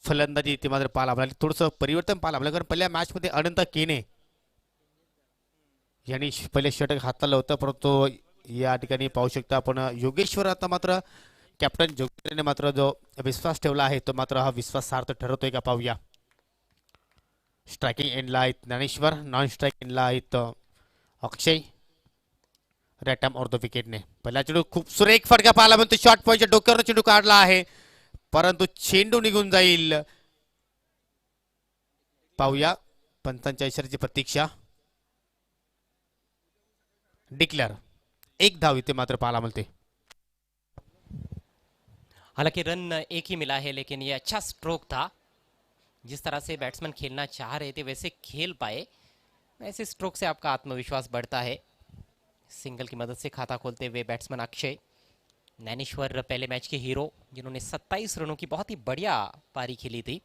फलंदाजी ते मात्र पाहायला मिळाली. थोडंसं परिवर्तन पाहायला मिळालं, कारण पहिल्या मॅचमध्ये अनंत केने यांनी पहिले षटक हाताळलं होतं, परंतु या ठिकाणी पाहू शकता आपण योगेश्वर आता मात्र कॅप्टन जोगेंद्रने मात्र जो विश्वास ठेवला आहे तो मात्र हा विश्वास सार्थ ठरवतोय का पाहूया. स्ट्रायकिंग एंडला आहेत ज्ञानेश्वर, नॉन स्ट्रायकिंग एंडला आहेत अक्षय. रॅटम ऑर द विकेटने पहिला चेंडू खूप सुरेख फटका पाहायला मिळतो. शॉर्ट पॉईंटच्या डोक्यावर चेंडू काढला आहे, परंतु चेंडू निघून जाईल. पाहूया पंचांच्या इशाऱ्याची प्रतीक्षा. डिक्लेअर. 1 धाव इथे मात्र पाहायला मिळते. हालांकि रन एक ही मिला है, लेकिन ये अच्छा स्ट्रोक था. जिस तरह से बैट्समैन खेलना चाह रहे थे वैसे खेल पाए. ऐसे स्ट्रोक से आपका आत्मविश्वास बढ़ता है. सिंगल की मदद से खाता खोलते हुए बैट्समैन अक्षय. ज्ञानेश्वर पहले मैच के हीरो, जिन्होंने 27 रनों की बहुत ही बढ़िया पारी खेली थी.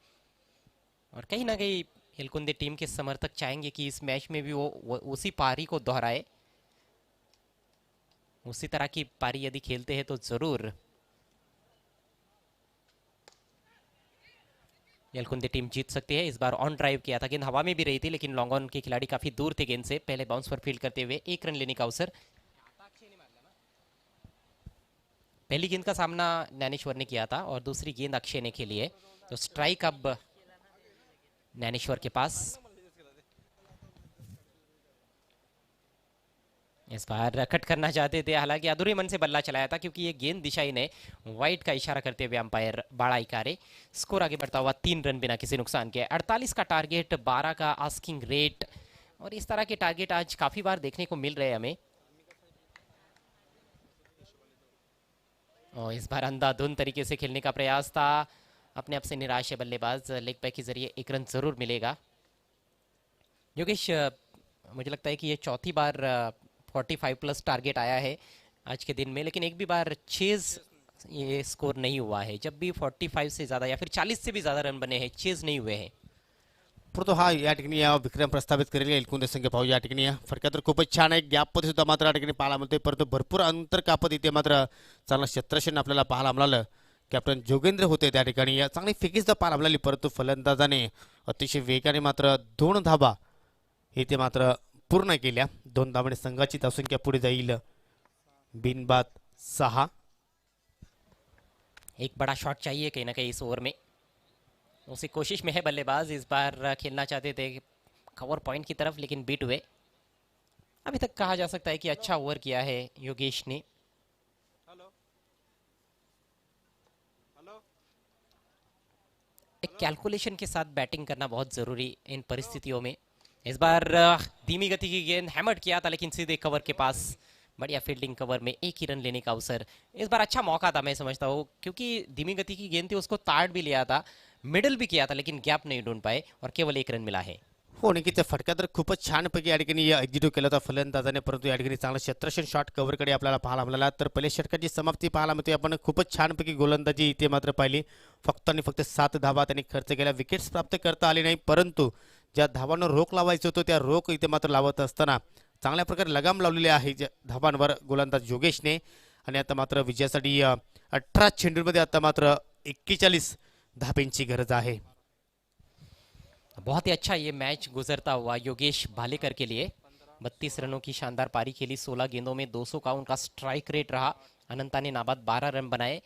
और कहीं ना कहीं एलकुंदे टीम के समर्थक चाहेंगे कि इस मैच में भी वो उसी पारी को दोहराए. उसी तरह की पारी यदि खेलते हैं तो जरूर एलकुंदे टीम जीत सकती है. इस बार ऑन ड्राइव किया था, गेंद हवा में भी रही थी, लेकिन लॉन्ग ऑन के खिलाड़ी काफी दूर थे गेंद से. पहले बाउंस पर फील्ड करते हुए 1 रन लेने का अवसर. पहली गेंद का सामना ज्ञानेश्वर ने किया था और दूसरी गेंद अक्षय ने खेली है. तो स्ट्राइक अब ज्ञानेश्वर के पास. इस बार कट करना चाहते थे, हालांकि अधूरे मन से बल्ला चलाया था, क्योंकि ये गेंद दिशाई ने वाइट का इशारा करते हुए अंपायर बाड़ा इकारे. स्कोर आगे बढ़ता हुआ 3 रन बिना किसी नुकसान के. 48 का टारगेट, 12 का आस्किंग रेट, और इस तरह के टारगेट आज काफी बार देखने को मिल रहे हैं हमें. और इस बार अंधाधुन तरीके से खेलने का प्रयास था. अपने आप से निराश है बल्लेबाज. लेग बैक के जरिए 1 रन जरूर मिलेगा. योगेश, मुझे लगता है कि ये चौथी बार 45+ टारगेट आया है आज के दिन में, लेकिन एक भी बार चेज ये स्कोर नहीं हुआ है. जब भी 45 से ज़्यादा या फिर 40 से भी ज़्यादा रन बने हैं, चेज नहीं हुए हैं. परंतु हा या ठिकाणी विक्रम प्रस्थापित करेल एलकुंदे संघ. पाहू या ठिकाणी फटका तर खूपच छान आहे. गॅपमध्ये सुद्धा मात्र या ठिकाणी पाहायला मिळते, परंतु भरपूर अंतर कापत इथे मात्र चांगला क्षेत्रक्षण आपल्याला पाहायला मिळालं. कॅप्टन जोगेंद्र होते त्या ठिकाणी. चांगली फेकी सुद्धा पाहायला मिळाली, परंतु फलंदाजाने अतिशय वेगाने मात्र 2 धाबा इथे मात्र पूर्ण केल्या. 2 धाबाने संघाची धावसंख्या पुढे जाईल बिनबाद 6. एक बड़ा शॉट चाहिए कहीं ना कहीं इस ओवर में, उसी कोशिश में है बल्लेबाज। इस बार खेलना चाहते थे कवर पॉइंट की तरफ, लेकिन बीट हुए। अभी तक कहा जा सकता है कि अच्छा ओवर किया है योगेश ने। एक कैलकुलेशन के साथ बैटिंग करना बहुत जरूरी इन परिस्थितियों में। इस बार धीमी गति की गेंद हैमर्ड किया था, लेकिन सीधे कवर के पास बढ़िया फील्डिंग, कवर में एक ही रन लेने का अवसर। इस बार अच्छा मौका था मैं समझता हूँ, क्योंकि धीमी गति की गेंद थी, उसको ताड़ भी लिया था, मिडल भी किया था, लेकिन गॅप नाही ढूंढ पाए और केवल एक रन मिला है। हो निकीच्या फटका तर खूपच छानपैकी या ठिकाणी एक्झिक्यूट केला होता फलंदाजाने, परंतु या ठिकाणी चांगला क्षेत्ररक्षण शॉट कव्हरकडे आपल्याला पाहायला मिळाला. तर पहिल्या षटकाची समाप्ती पाहायला मिळते. आपण खूपच छानपैकी गोलंदाजी इथे मात्र पाहिली. फक्त आणि फक्त 7 धावा त्यांनी खर्च केल्या. विकेट्स प्राप्त करता आली नाही, परंतु ज्या धावांना रोख लावायचं होतं त्या रोख इथे मात्र लावत असताना चांगल्या प्रकारे लगाम लावलेली आहे ज्या धावांवर गोलंदाज योगेशने. आणि आता मात्र विजयासाठी 18 चेंडूमध्ये आता मात्र 41 धाब्यांची गरज आहे. बहुत ही अच्छा ये मैच गुजरता हुआ योगेश भालेकर के लिए। 32 रनों की शानदार पारी खेली, 16 गेंदों में 200 का उनका स्ट्राइक रेट रहा। अनंता ने नाबाद 12 रन बनाए।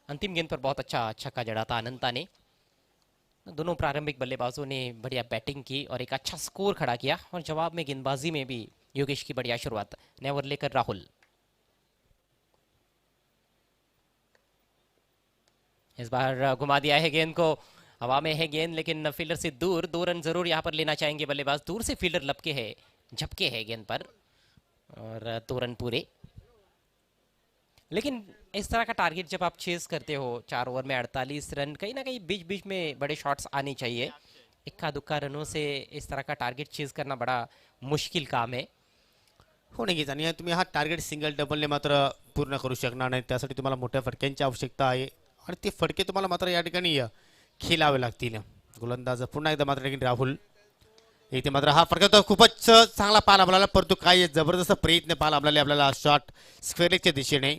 अंतिम गेंद पर बहुत अच्छा छक्का जड़ा था अनंता ने। दोनों प्रारंभिक बल्लेबाजों ने बढ़िया बैटिंग की और एक अच्छा स्कोर खड़ा किया, और जवाब में गेंदबाजी में भी योगेश की बढ़िया शुरुआत। नेवर लेकर राहुल, इस बार घुमा दिया है गेंद को, हवा में है गेंद लेकिन फील्डर से दूर। 2 रन जरूर यहां पर लेना चाहेंगे बल्लेबाज। दूर से फील्डर लपके है, झपके है गेंद पर, और 2 रन पूरे। लेकिन इस तरह का टारगेट जब आप चेस करते हो, 4 ओवर में 48 रन, कहीं ना कहीं बीच बीच में बड़े शॉट्स आने चाहिए। इक्का दुक्का रनों से इस तरह का टारगेट चेस करना बड़ा मुश्किल काम है। हो नक्कीच. आणि तुम्ही हा टार्गेट सिंगल डबलने मात्र पूर्ण करू शकणार नाही. त्यासाठी तुम्हाला मोठ्या फटक्यांची आवश्यकता आहे, आणि ते फटके तुम्हाला मात्र या ठिकाणी खेळावे लागतील. गोलंदाज पुन्हा एकदा मात्र राहुल इथे मात्र हा फटका तर खूपच चांगला पाहायला मिळाला, परंतु काय जबरदस्त प्रयत्न पाहायला मिळाले आपल्याला. शॉट स्क्वेअरलेगच्या दिशेने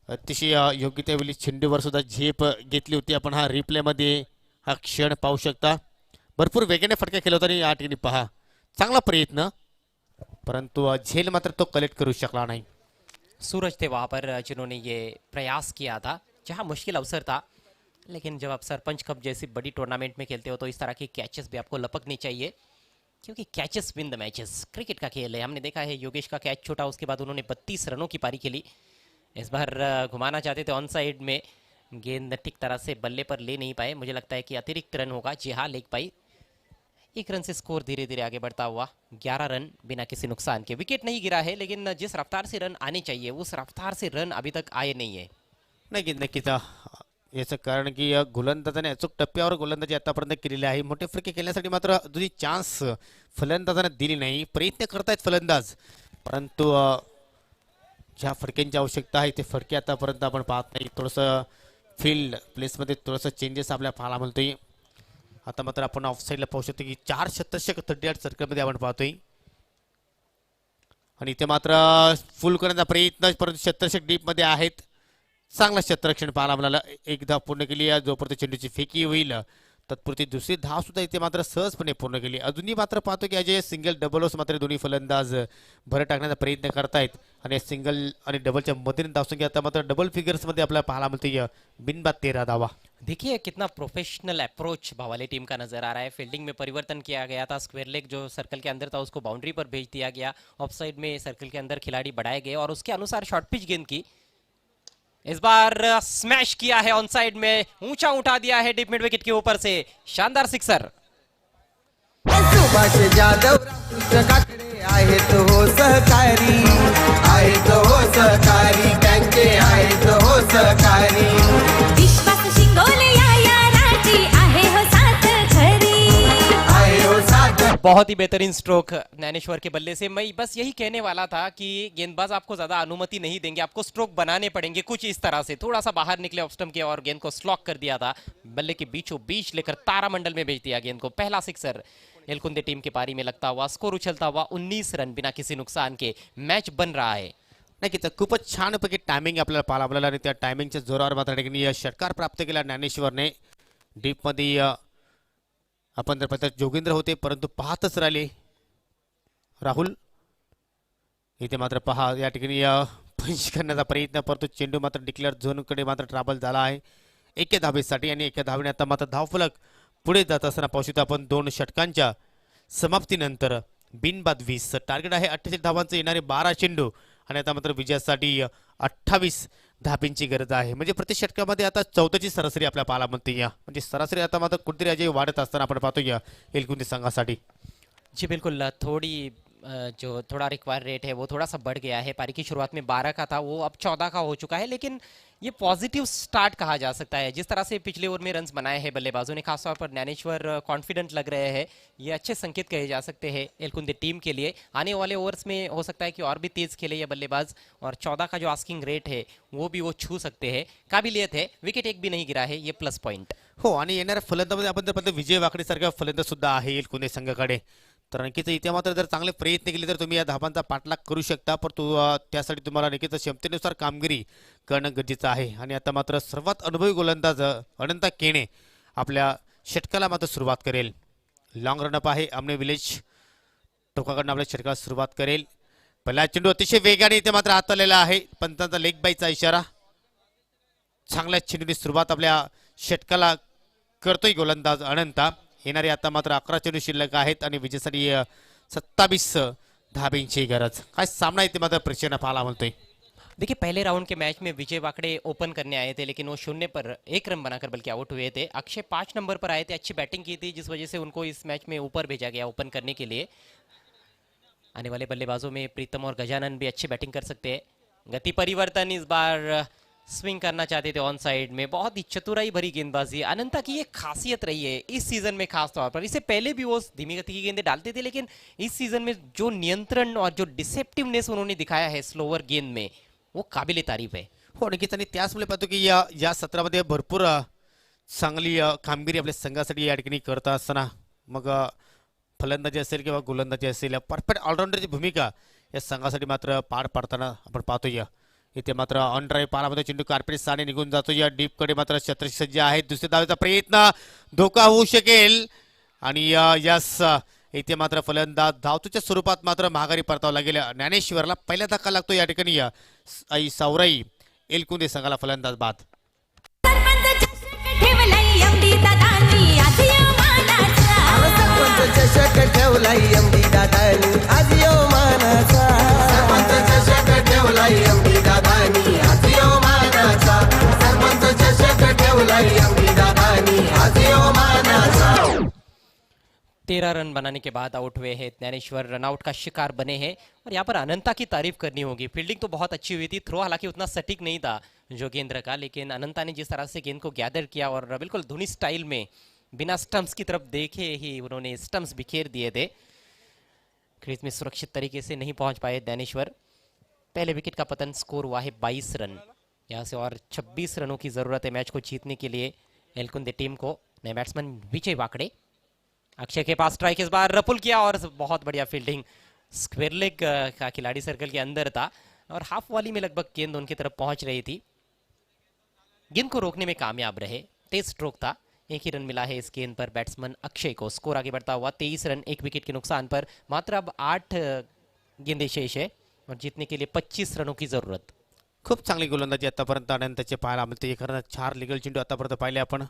अतिशय योग्य त्यावेळी चेंडूवर सुद्धा झेप घेतली होती. आपण हा रिप्लेमध्ये हा क्षण पाहू शकता. भरपूर वेगाने फटका केला होता, आणि या ठिकाणी पहा चांगला प्रयत्न, परंतु झेल मात्र तो कलेक्ट करू शकला नहीं। सूरज थे वहाँ पर जिन्होंने ये प्रयास किया था, जहाँ मुश्किल अवसर था, लेकिन जब आप सरपंच कप जैसी बड़ी टूर्नामेंट में खेलते हो तो इस तरह की कैचेस भी आपको लपकनी चाहिए, क्योंकि catches win the matches. Cricket का खेल है, हमने देखा है योगेश का कैच छूटा, उसके बाद उन्होंने 32 रनों की पारी खेली। इस बार घुमाना चाहते थे ऑन साइड में, गेंद ठीक तरह से बल्ले पर ले नहीं पाए। मुझे लगता है कि अतिरिक्त रन होगा। जी हाँ, लेग पाई। 1 रन से स्कोर धीरे धीरे आगे बढ़ता हुआ 11 रन बिना किसी नुकसान के। विकेट नहीं गिरा है, लेकिन जिस रफ्तार से रन आने चाहिए उस रफ्तार से रन अभी तक आए नहीं है। नक्कीच याचं कारण की गोलंदाजाने अचूक टप्प्यावर गोलंदाजी आतापर्यंत केलेली आहे। मोठे फटके खेळण्यासाठी मात्र दुसरी चान्स फलंदाजाने दिली नाही। प्रयत्न करतायत फलंदाज, परंतु ज्या फटक्यांची आवश्यकता आहे ते फटके आतापर्यंत आपण पाहत नाही। थोडंसं फील्ड प्लेसमध्ये थोडंसं चेंजेस आपल्याला पाहायला मिळतोय। आता मात्र आपण ऑफ साइडला पाहू शकतो की 4 शतक 38 सर्कलमध्ये आपण पाहतोय, आणि इथे मात्र फुल करण्याचा प्रयत्न, परंतु शतक डीप मध्ये आहेत। चांगला क्षेत्ररक्षण पाहायला मिळालं। एक धाव पूर्ण केली, जोपर्यंत चेंडूची फेकी होईल तत्पुरती दुसरी धाव सुद्धा इथे मात्र सहजपणे पूर्ण केली। अजूनही मात्र पाहतो की अजय सिंगल डबलच मात्र दोन्ही फलंदाज भर टाकण्याचा प्रयत्न करतायत, आणि सिंगल आणि डबलच्या मधील धावसंख्या आता मात्र डबल फिगर्स मध्ये आपल्याला पाहायला मिळते। बिनबाद 13 धावा। देखिए कितना प्रोफेशनल अप्रोच भवाली टीम का नजर आ रहा है। फील्डिंग में परिवर्तन किया गया था, स्क्वायर लेग जो सर्कल के अंदर था उसको बाउंड्री पर भेज दिया गया, ऑफ साइड में सर्कल के अंदर खिलाड़ी बढ़ाए गए और उसके अनुसार शॉर्ट पिच गेंद की। इस बार स्मैश किया है ऑन साइड में, ऊंचा उठा दिया है डीप मिड विकेट के ऊपर से, शानदार सिक्सर। सुभाष जाधव काकडे आहेत हो सहकारी, आहेत हो सहकारी, त्यांचे आहेत हो सहकारी। विश्वास शिंगोले या राजी आहे हो साथ खरी, आहे हो साथ। बहुत ही बेहतरीन स्ट्रोक ज्ञानेश्वर के बल्ले से। मैं बस यही कहने वाला था कि गेंदबाज आपको ज्यादा अनुमति नहीं देंगे, आपको स्ट्रोक बनाने पड़ेंगे कुछ इस तरह से। थोड़ा सा बाहर निकले ऑफ स्टंप के और गेंद को स्लॉक कर दिया था, बल्ले के बीचों बीच लेकर तारामंडल में भेज दिया गेंद को। पहला सिक्सर एलकुंदे टीम के पारी में लगता हुआ, स्कोर उछलता हुआ 19 रन बिना किसी नुकसान के। मैच बन रहा है। नक्कीच खूपच छानपैकी टायमिंग आपल्याला पाहायला मिळालं, आणि त्या टायमिंगच्या जोरावर मात्र ठिकाणी षटकार प्राप्त केला ज्ञानेश्वरने। डीपमध्ये आपण जर पाहता जोगिंद्र होते, परंतु पाहतच राहिले राहुल। इथे मात्र पहा या ठिकाणी पंच करण्याचा प्रयत्न परंतु चेंडू मात्र डिक्लेअर झोनकडे मात्र ट्रॅव्हल झाला आहे एका धावेसाठी आणि एका धावेने आता मात्र धावफलक पुढे जात असताना पाहू शकतो आपण 2 षटकांच्या समाप्तीनंतर बिनबाद 20 टार्गेट आहे 48 धावांचे येणारे 12 चेंडू आणि आता मात्र विजयासाठी 28 धाबींची गरज आहे म्हणजे प्रति षटकामध्ये आता 14ची सरासरी आपल्या पाहायला मिळते या म्हणजे सरासरी आता मात्र कुठेतरी अजय वाढत असताना आपण पाहतो या एलकुंदी संघासाठी जी बिल्कुल थोड़ी जो थोड़ा रिक्वायर रेट है वो थोड़ा सा बढ़ गया है। पारी की शुरुआत में 12 का था, वो अब 14 का हो चुका है, लेकिन ये पॉजिटिव स्टार्ट कहा जा सकता है। जिस तरह से पिछले ओवर में रन्स बनाए हैं बल्लेबाजों ने, खासतौर पर ज्ञानेश्वर कॉन्फिडेंट लग रहे हैं, ये अच्छे संकेत कहे जा सकते हैं एलकुंदी टीम के लिए। आने वाले ओवर्स में हो सकता है कि और भी तेज खेले ये बल्लेबाज, और 14 का जो आस्किंग रेट है वो भी वो छू सकते हैं। काबिलियत है, विकेट एक भी नहीं गिरा है, ये प्लस पॉइंट। हो आणि येणाऱ्या फलंदामध्ये आपण जर पाहतो विजय वाकडे सारखा फलंदाज सुद्धा आहे एलकुंदी संघाकडे तर नक्कीच इथे मात्र जर चांगले प्रयत्न केले तर तुम्ही या धावांचा पाठलाग करू शकता परंतु त्यासाठी तुम्हाला नक्कीच क्षमतेनुसार कामगिरी करणं गरजेचं आहे आणि आता मात्र सर्वात अनुभवी गोलंदाज अनंता केणे आपल्या षटकाला मात्र सुरुवात करेल। लॉंग रनअप आहे आमने विलेज टोकाकडनं आपल्या षटकाला सुरुवात करेल। पहिला चेंडू अतिशय वेगाने इथे मात्र हात आलेला आहे, पंतांचा लेग बायचा इशारा। चांगल्या चेंडूने सुरुवात आपल्या षटकाला करतोय गोलंदाज अनंता। येणारे आता मात्र 11 चेंडू शिल्लक आहेत आणि विजयासाठी 27 धाबींची गरज। काय सामना इथे मात्र प्रेक्षकांना पाहायला मिळतोय। देखिए पहले राउंड के मैच में विजय वाकड़े ओपन करने आए थे, लेकिन वो 0 पर 1 रन बनाकर बल्कि आउट हुए थे। अक्षय 5 नंबर पर आए थे, अच्छी बैटिंग की थी, जिस वजह से उनको इस मैच में ऊपर भेजा गया ओपन करने के लिए। आने वाले बल्लेबाजों में प्रीतम और गजानन भी अच्छी बैटिंग कर सकते हैं। गति परिवर्तन इस बार स्विंग करना चाहते थे ऑन साइड में, बहुत ही चतुराई भरी गेंदबाजी। अनंता की ये खासियत रही है इस सीजन में, खास तौर पर। इससे पहले भी वो धीमी गति की गेंदें डालते थे, लेकिन इस सीजन में जो नियंत्रण और जो डिसेप्टिवनेस उन्होंने दिखाया है स्लोअर गेंद में, वो काबिल तारीफ है। हो नक्कीच आणि त्याचमुळे पाहतो की या सत्रामध्ये भरपूर चांगली कामगिरी आपल्या संघासाठी या ठिकाणी करत असताना मग फलंदाजी असेल किंवा गोलंदाजी असेल परफेक्ट ऑलराऊंडरची भूमिका या संघासाठी मात्र पार पाडताना आपण पाहतो। या इथे मात्र ऑन ड्राईव्ह पाहायला चेंडू कार्पेट साने निघून जातो, या डीप कडे मात्र छत्रशी सज्ज आहे। दुसऱ्या धावेचा प्रयत्न धोका होऊ शकेल आणि यस इथे मात्र फलंदाज धावतोच्या स्वरूपात मात्र माघारी परतावं लागेल। ज्ञानेश्वरला पहिला धक्का लागतो या ठिकाणी आई सावराई एलकुंदे संघाला फलंदाज बाद। सरपंच चषक ठेवलाय एमडी दादांनी आज यमानाचा सरपंच चषक ठेवलाय एमडी दादानी आज मानाचा सरपंच चषक ठेवलाय एमडी दादानी आज मानाचा सरपंच चषक ठेवलाय एमडी दादानी आज मानाचा। 13 रन बनाने के बाद आउट हुए हैं ज्ञानेश्वर, रनआउट का शिकार बने हैं। और यहाँ पर अनंता की तारीफ करनी होगी, फील्डिंग तो बहुत अच्छी हुई थी, थ्रो हालांकि उतना सटीक नहीं था जोगेंद्र का, लेकिन अनंता ने जिस तरह से गेंद को गैदर किया और बिल्कुल धोनी स्टाइल में बिना स्टंप्स की तरफ देखे ही उन्होंने स्टंप्स बिखेर दिए थे। क्रीज में सुरक्षित तरीके से नहीं पहुंच पाए ज्ञानेश्वर। पहले विकेट का पतन, स्कोर हुआ है 22 रन। यहाँ से और 26 रनों की जरूरत है मैच को जीतने के लिए एलकुंदे टीम को। नए बैट्समैन विजय वाकड़े, अक्षय के पास स्ट्राइक इस बार रपुल किया और बहुत बढ़िया फील्डिंग। स्क्वेयर लेग का खिलाड़ी सर्कल के अंदर था और हाफ वाली में लगभग गेंद उनकी तरफ पहुंच रही थी, गेंद को रोकने में कामयाब रहे। तेज स्ट्रोक था, 1 ही रन मिला है इस गेंद पर बैट्समैन अक्षय को। स्कोर आगे बढ़ता हुआ 23 रन 1 विकेट के नुकसान पर। मात्र अब 8 गेंदें शेष है और जीतने के लिए 25 रनों की जरूरत। खूप चांगली गोलंदाजी आतापर्यंत अनंताचे पाहायला मिळते। कारण 4 लिगल चेंडू आतापर्यंत पाहिले आपण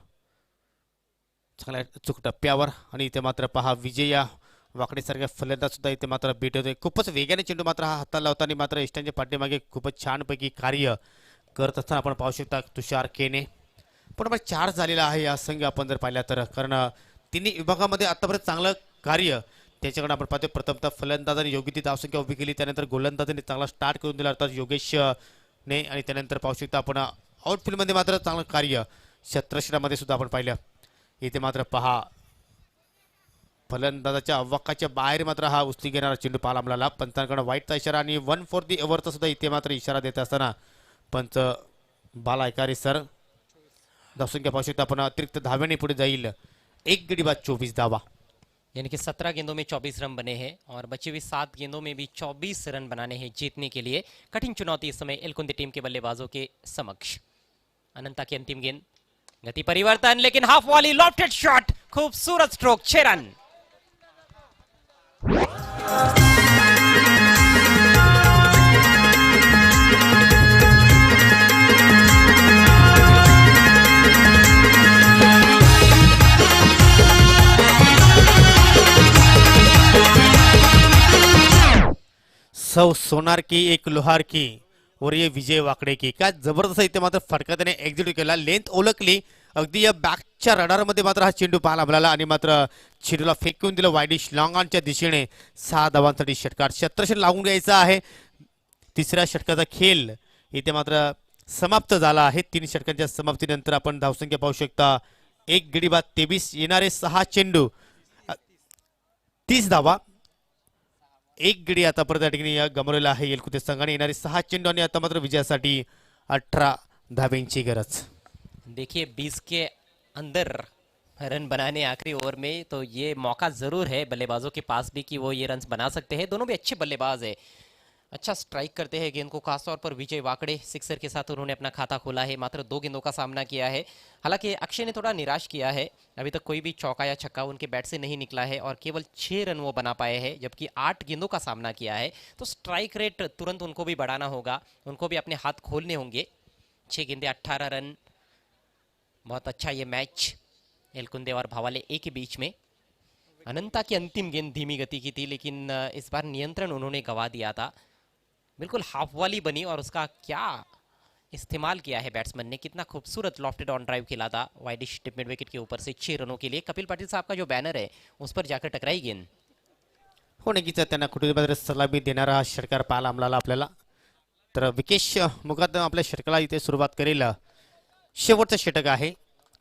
चांगल्या चूक टप्प्यावर आणि इथे मात्र पहा विजय वाकडेसारख्या फलंदाज सुद्धा इथे मात्र बीट होते। खूपच वेगाने चेंडू मात्र हा हाताला होता आणि मात्र इष्टांच्या पाठीमागे खूपच छानपैकी कार्य करत असताना आपण पाहू शकता तुषार केने। पण 4 झालेला आहे या संघ आपण जर पाहिला तर, कारण तिन्ही विभागामध्ये आतापर्यंत चांगलं कार्य त्याच्याकडे आपण पाहतो। प्रथमतः फलंदाजाने योग्य ती धावसंख्या उभी केली, त्यानंतर गोलंदाजाने चांगला स्टार्ट करून दिला अर्थात योगेश ने, आणि त्यानंतर पाहू शकता आपण आउटफील्डमध्ये मात्र चांगलं कार्य क्षेत्रक्षणामध्ये सुद्धा आपण पाहिलं। इथे मात्र पहा फलंदाजाच्या अव्वाकाच्या बाहेर मात्र हा उचली घेणारा चेंडू पाहायला मिळाला। पंचांकडे वाईटचा इशारा आणि 1 फॉर दी ओव्हरचा सुद्धा इथे मात्र इशारा देत असताना पंच बाला ऐकारी सर धावसंख्या पाहू शकता आपण अतिरिक्त धाव्याने पुढे जाईल। 1 गडी बाद 24 धावा, यानी कि 17 गेंदों में 24 रन बने हैं और बची हुई 7 गेंदों में भी 24 रन बनाने हैं जीतने के लिए। कठिन चुनौती इस समय एलकुंदी टीम के बल्लेबाजों के समक्ष। अनंता की अंतिम गेंद, गति परिवर्तन, लेकिन हाफ वॉली लॉफ्टेड शॉट, खूबसूरत स्ट्रोक, 6 रन। सौ सोनार की एक लोहार की और ये विजय वाकडे की काय जबरदस्त इथे मात्र फटका त्याने एक्झिक्यूट केला लेंथ ओळखली अगदी या बॅकच्या रडारमध्ये मात्र हा चेंडू पाहायला मिळाला आणि मात्र चेंडूला फेकून दिलं वायडिश लॉंग ऑनच्या दिशेने 6 धावांसाठी षटकार क्षेत्रक्षण लागून घ्यायचा आहे तिसऱ्या षटकाचा खेळ इथे मात्र समाप्त झाला आहे 3 षटकांच्या समाप्तीनंतर आपण धावसंख्या पाहू शकता 1 गडी बाद 23 येणारे 6 चेंडू 30 धावा 1 गडी आतापर्यंत या ठिकाणी गमावलेला आहे एलकुते संघाने येणारे 6 चेंडू आणि आता मात्र विजयासाठी 18 धाब्यांची गरज देखिए 20 के अंदर रन बनाने आखिरी ओवर में तो ये मौका जरूर है बल्लेबाजों के पास भी कि वो ये रन्स बना सकते हैं दोनों भी अच्छे बल्लेबाज है अच्छा स्ट्राइक करते हैं गेंद को खासतौर पर विजय वाकड़े सिक्सर के साथ उन्होंने अपना खाता खोला है मात्र 2 गेंदों का सामना किया है हालांकि अक्षय ने थोड़ा निराश किया है अभी तक कोई भी चौका या छक्का उनके बैट से नहीं निकला है और केवल 6 रन वो बना पाए हैं जबकि 8 गेंदों का सामना किया है तो स्ट्राइक रेट तुरंत उनको भी बढ़ाना होगा उनको भी अपने हाथ खोलने होंगे 6 गेंदे 18 रन बहुत अच्छा ये मैच एलकुंदे और भावाले ए के बीच में अनंता की अंतिम गेंद धीमी गति की थी लेकिन इस बार नियंत्रण उन्होंने गंवा दिया था बिल्कुल हाफ वाली बनी और उसका क्या इस्तेमाल किया है बैट्समैन ने कितना खूबसूरत लॉफ्टेड ऑन ड्राइव खेला था वाइडिश टिप मिड विकेट के ऊपर से 6 रनों के लिए कपिल पाटिल साहब का जो बैनर है उस पर जाकर टकराई गेंद हो नक्कीच त्यांना कुठेतरी सलामी देणारा हा षटकार पाहायला मिळाला आपल्याला तर विकेश मुकादम आपल्या षटकाला इथे सुरुवात करेल शेवटचं षटक आहे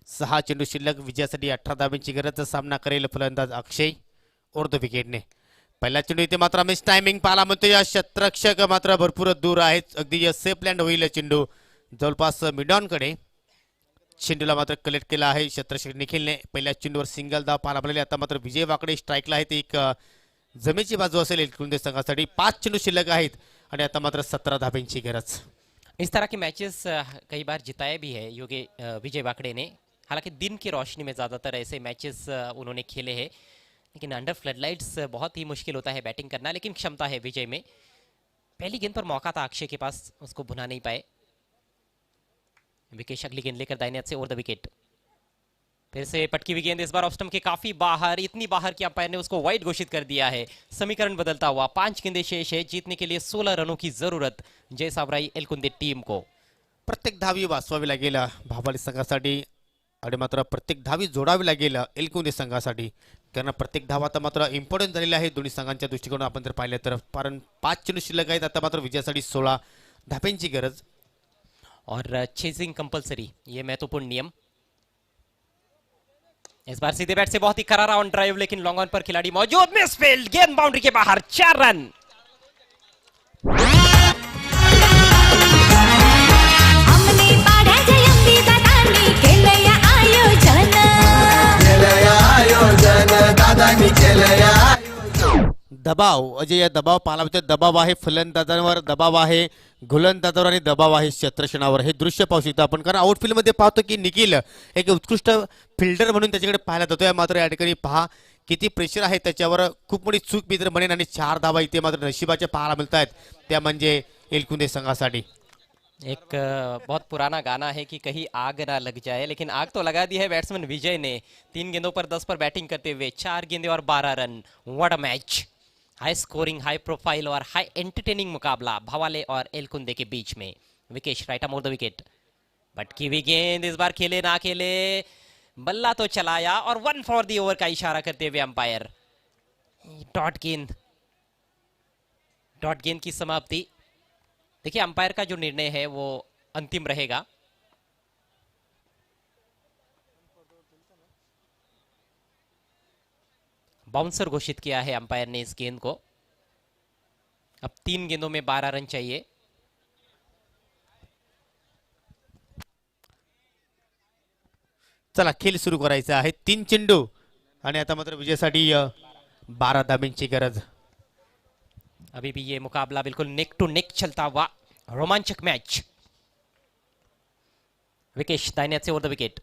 6 चेंडू शिल्लक विजयासाठी 18 धाब्यांची गरज सामना करेल फलंदाज अक्षय और विकेटने पहिला चेंडू इथे मात्र मिस टायमिंग पाहायला म्हणतो या क्षेत्ररक्षक मात्र भरपूर दूर आहेत अगदी सेफ लँड होईल चेंडू जवळपास मिडॉनकडे चेंडूला मात्र कलेक्ट केला आहे क्षेत्ररक्षक निखिलने पहिल्या चेंडूवर सिंगल धाव पाहायला मिळाली आता मात्र विजय वाकडे स्ट्राईकला आहे ते एक जमेची बाजू असेल एलकुंदे संघासाठी 5 चेंडू शिल्लक आहेत आणि आता मात्र 17 धाब्यांची गरज इस तरह के मैचेस कई बार जिताए भी है योगे विजय वाकड़े ने हालांकि दिन की रोशनी में ज़्यादातर ऐसे मैचेस उन्होंने खेले हैं लेकिन अंडर फ्लडलाइट्स बहुत ही मुश्किल होता है बैटिंग करना लेकिन क्षमता है विजय में पहली गेंद पर मौका था अक्षय के पास उसको भुना नहीं पाए विकेश अगली गेंद लेकर दाहिने हाथ से ओवर द विकेट फिर से पटकी हुई गेंद इस बार ऑफ स्टंप के काफी बाहर इतनी बाहर कि अंपायर ने उसको वाइड घोषित कर दिया है समीकरण बदलता हुआ 5 गेंदे शेष है जीतने के लिए 16 रनों की जरूरत जय सावराई एलकुंदे टीम को प्रत्येक धावी वाचवावी लागेल भावाली संघासाठी आणि मात्र प्रत्येक धावी जोडावी लागेल एलकुंदे संघासाठी कारण प्रत्येक धाव आता मात्र इम्पॉर्टंट झालेला आहे दोन्ही संघांच्या दृष्टिकोनातून आपण जर पाहिलं तर कारण 5 चेंडू शिल्लक आहेत आता मात्र विजयासाठी 16 धाब्यांची गरज और चेजिंग कंपलसरी ये महत्वपूर्ण नियम इस बार सीधे बैट से बहुत ही करारा ऑन ड्राइव लेकिन लॉन्ग ऑन पर खिलाड़ी मौजूद मिसफील्ड गेंद बाउंड्री के बाहर 4 रन हमने पाड्याच्या यंदी दादांनी केलंय आयोजन केलंय आयोजन दादांनी केलंय आयोजन दबाव अजय दबाव पाहायला मिळतो दबाव आहे फलंदाजांवर दबाव आहे गोलंदाजावर आणि दबाव आहे क्षेत्रक्षणावर हे दृश्य पाहू शकतो आपण कारण आउटफील्ड मध्ये पाहतो की निखिल एक उत्कृष्ट फिल्डर म्हणून त्याच्याकडे पाहायला जातोय मात्र या ठिकाणी पहा किती प्रेशर आहे त्याच्यावर खूप मोठी चूक मी तर म्हणेन आणि 4 धावा इथे मात्र नशिबाच्या पाहायला मिळत आहेत त्या म्हणजे एलकुंदे संघासाठी एक बहुत पुराना गाना है कि कहीं आग ना लग जाए लेकिन आग तो लगा दी है बैट्समैन विजय ने 3 गेंदों पर 10 पर बैटिंग करते हुए 4 गेंदे और 12 run what a match high scoring high profile और हाई एंटरटेनिंग मुकाबला भवाले और एलकुंदे के बीच में Vikesh right more the wicket भटकी हुई गेंद इस बार खेले ना खेले बल्ला तो चलाया और 1 फॉर दी ओवर का इशारा करते हुए अंपायर डॉट गेंद की समाप्ति देखिए अंपायर का जो निर्णय है वो अंतिम रहेगा बाउंसर घोषित किया है अंपायर ने इस गेंद को अब 3 गेंदों में 12 रन चाहिए चला खेळ सुरू करायचा आहे 3 चेंडू आणि आता मात्र विजयासाठी 12 धाब्यांची गरज अभी भी ये मुकाबला बिल्कुल नेक टू नेक चलता हुआ रोमांचक मैच विकेश दाहिने हाथ से ओवर द विकेट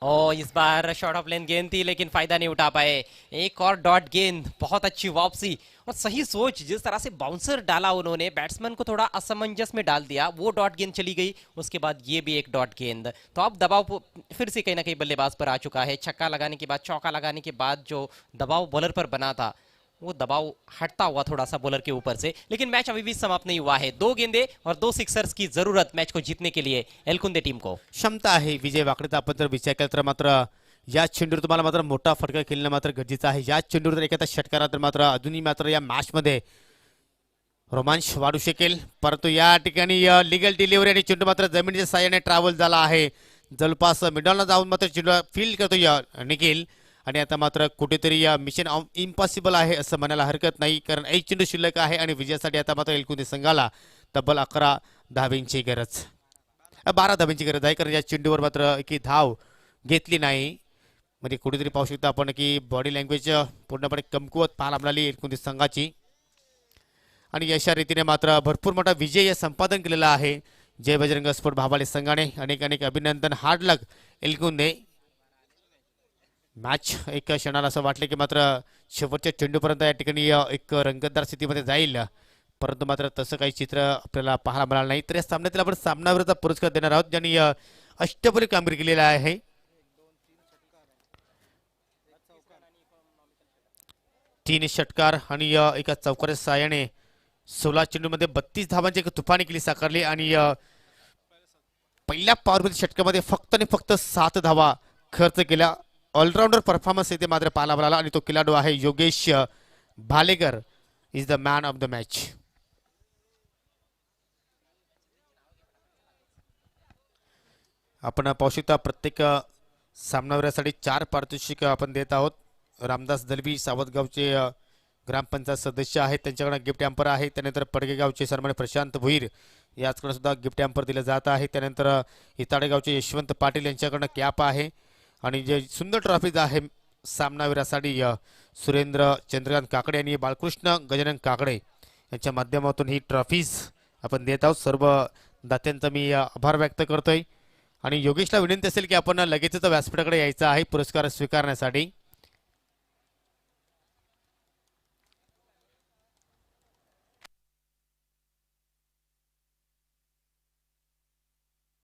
और इस बार शॉर्ट ऑफ लेन गेंद थी लेकिन फायदा नहीं उठा पाए एक और डॉट गेंद बहुत अच्छी वापसी और सही सोच जिस तरह से बाउंसर डाला उन्होंने बैट्समैन को थोड़ा असमंजस में डाल दिया वो डॉट गेंद चली गई उसके बाद ये भी एक डॉट गेंद तो अब दबाव फिर से कहीं ना कहीं बल्लेबाज पर आ चुका है छक्का लगाने के बाद चौका लगाने के बाद जो दबाव बॉलर पर बना था वो दबाव हटता हुआ थोड़ा सा बॉलर के ऊपर से, लेकिन मैच अभी भी समाप्त नहीं हुआ है। 2 गेंदे और 2 सिक्सर्स की जरूरत मैच को जीतने के लिए एलकुंदे टीम को। क्षमता आहे विजय वाकडेचा आपण जर विचार केला तर मात्र या चेंडूवर तुम्हाला मात्र मोठा फटका खेळणं मात्र गरजेचं आहे. या चेंडूवर जर एखादा षटकार तर मात्र अजूनही मात्र या मॅचमध्ये रोमांच वाढू शकेल. परंतु या ठिकाणी लिगल डिलिव्हरी आणि चेंडू मात्र जमिनीच्या साह्याने ट्रॅव्हल झाला आहे. जवळपास मिडलला जाऊन मात्र चेंडू फील्ड करतो निखिल. आणि आता मात्र कुठेतरी या मिशन इम्पॉसिबल आहे असं म्हणायला हरकत नाही, कारण एक चेंडू शिल्लक आहे आणि विजयासाठी आता मात्र एलकुंदे संघाला तब्बल 11 धाब्यांची गरज, 12 धाब्यांची गरज आहे, कारण या चेंडूवर मात्र की धाव घेतली नाही. म्हणजे कुठेतरी पाहू शकता आपण की बॉडी लँग्वेज पूर्णपणे कमकुवत पाहायला मिळाली एलकुंदे संघाची. आणि अशा रीतीने मात्र भरपूर मोठा विजय संपादन केलेला आहे जय बजरंग स्पोर्ट भावाले संघाने. अनेक अनेक अभिनंदन. Hard luck एलकुंदे. मॅच एक क्षणाला असं वाटलं की मात्र शेवटच्या चेंडूपर्यंत या ठिकाणी एक रंगतदार स्थितीमध्ये जाईल, परंतु मात्र तसं काही चित्र आपल्याला पाहायला मिळालं नाही. तर या सामन्यातील आपण सामनावीराचा पुरस्कार देणार आहोत ज्यांनी अष्टपैलू कामगिरी केलेली आहे. 3 षटकार आणि एका चौकाराच्या साहाय्याने 16 चेंडूमध्ये 32 धावांची एक तुफानी केली साकारली आणि पहिल्या पॉवरमध्ये षटकामध्ये फक्त आणि फक्त 7 धावा खर्च केल्या. ऑलराऊंडर परफॉर्मन्स इथे मात्र पाहायला मिळाला आणि तो खेळाडू आहे Yogesh Bhalekar, is the man of the match. आपण पाहू शकता प्रत्येक सामनावीरासाठी 4 पारितोषिक आपण देत आहोत. रामदास दलवी सावतगावचे ग्रामपंचायत सदस्य आहेत, त्यांच्याकडे गिफ्ट हॅम्पर आहे. त्यानंतर पडगेगावचे सन्मान्य प्रशांत भुईर याचकडे सुद्धा गिफ्ट हॅम्पर दिलं जात आहे. त्यानंतर इताडेगावचे यशवंत पाटील यांच्याकडनं कॅप आहे. आणि जे सुंदर ट्रॉफीज आहे सामनावीरासाठी सुरेंद्र चंद्रकांत काकडे आणि बाळकृष्ण गजानन काकडे यांच्या माध्यमातून ही ट्रॉफीज आपण देत आहोत. सर्व दात्यांचा मी आभार व्यक्त करतोय. आणि योगेशला विनंती असेल की आपण लगेचच व्यासपीठाकडे यायचं आहे पुरस्कार स्वीकारण्यासाठी.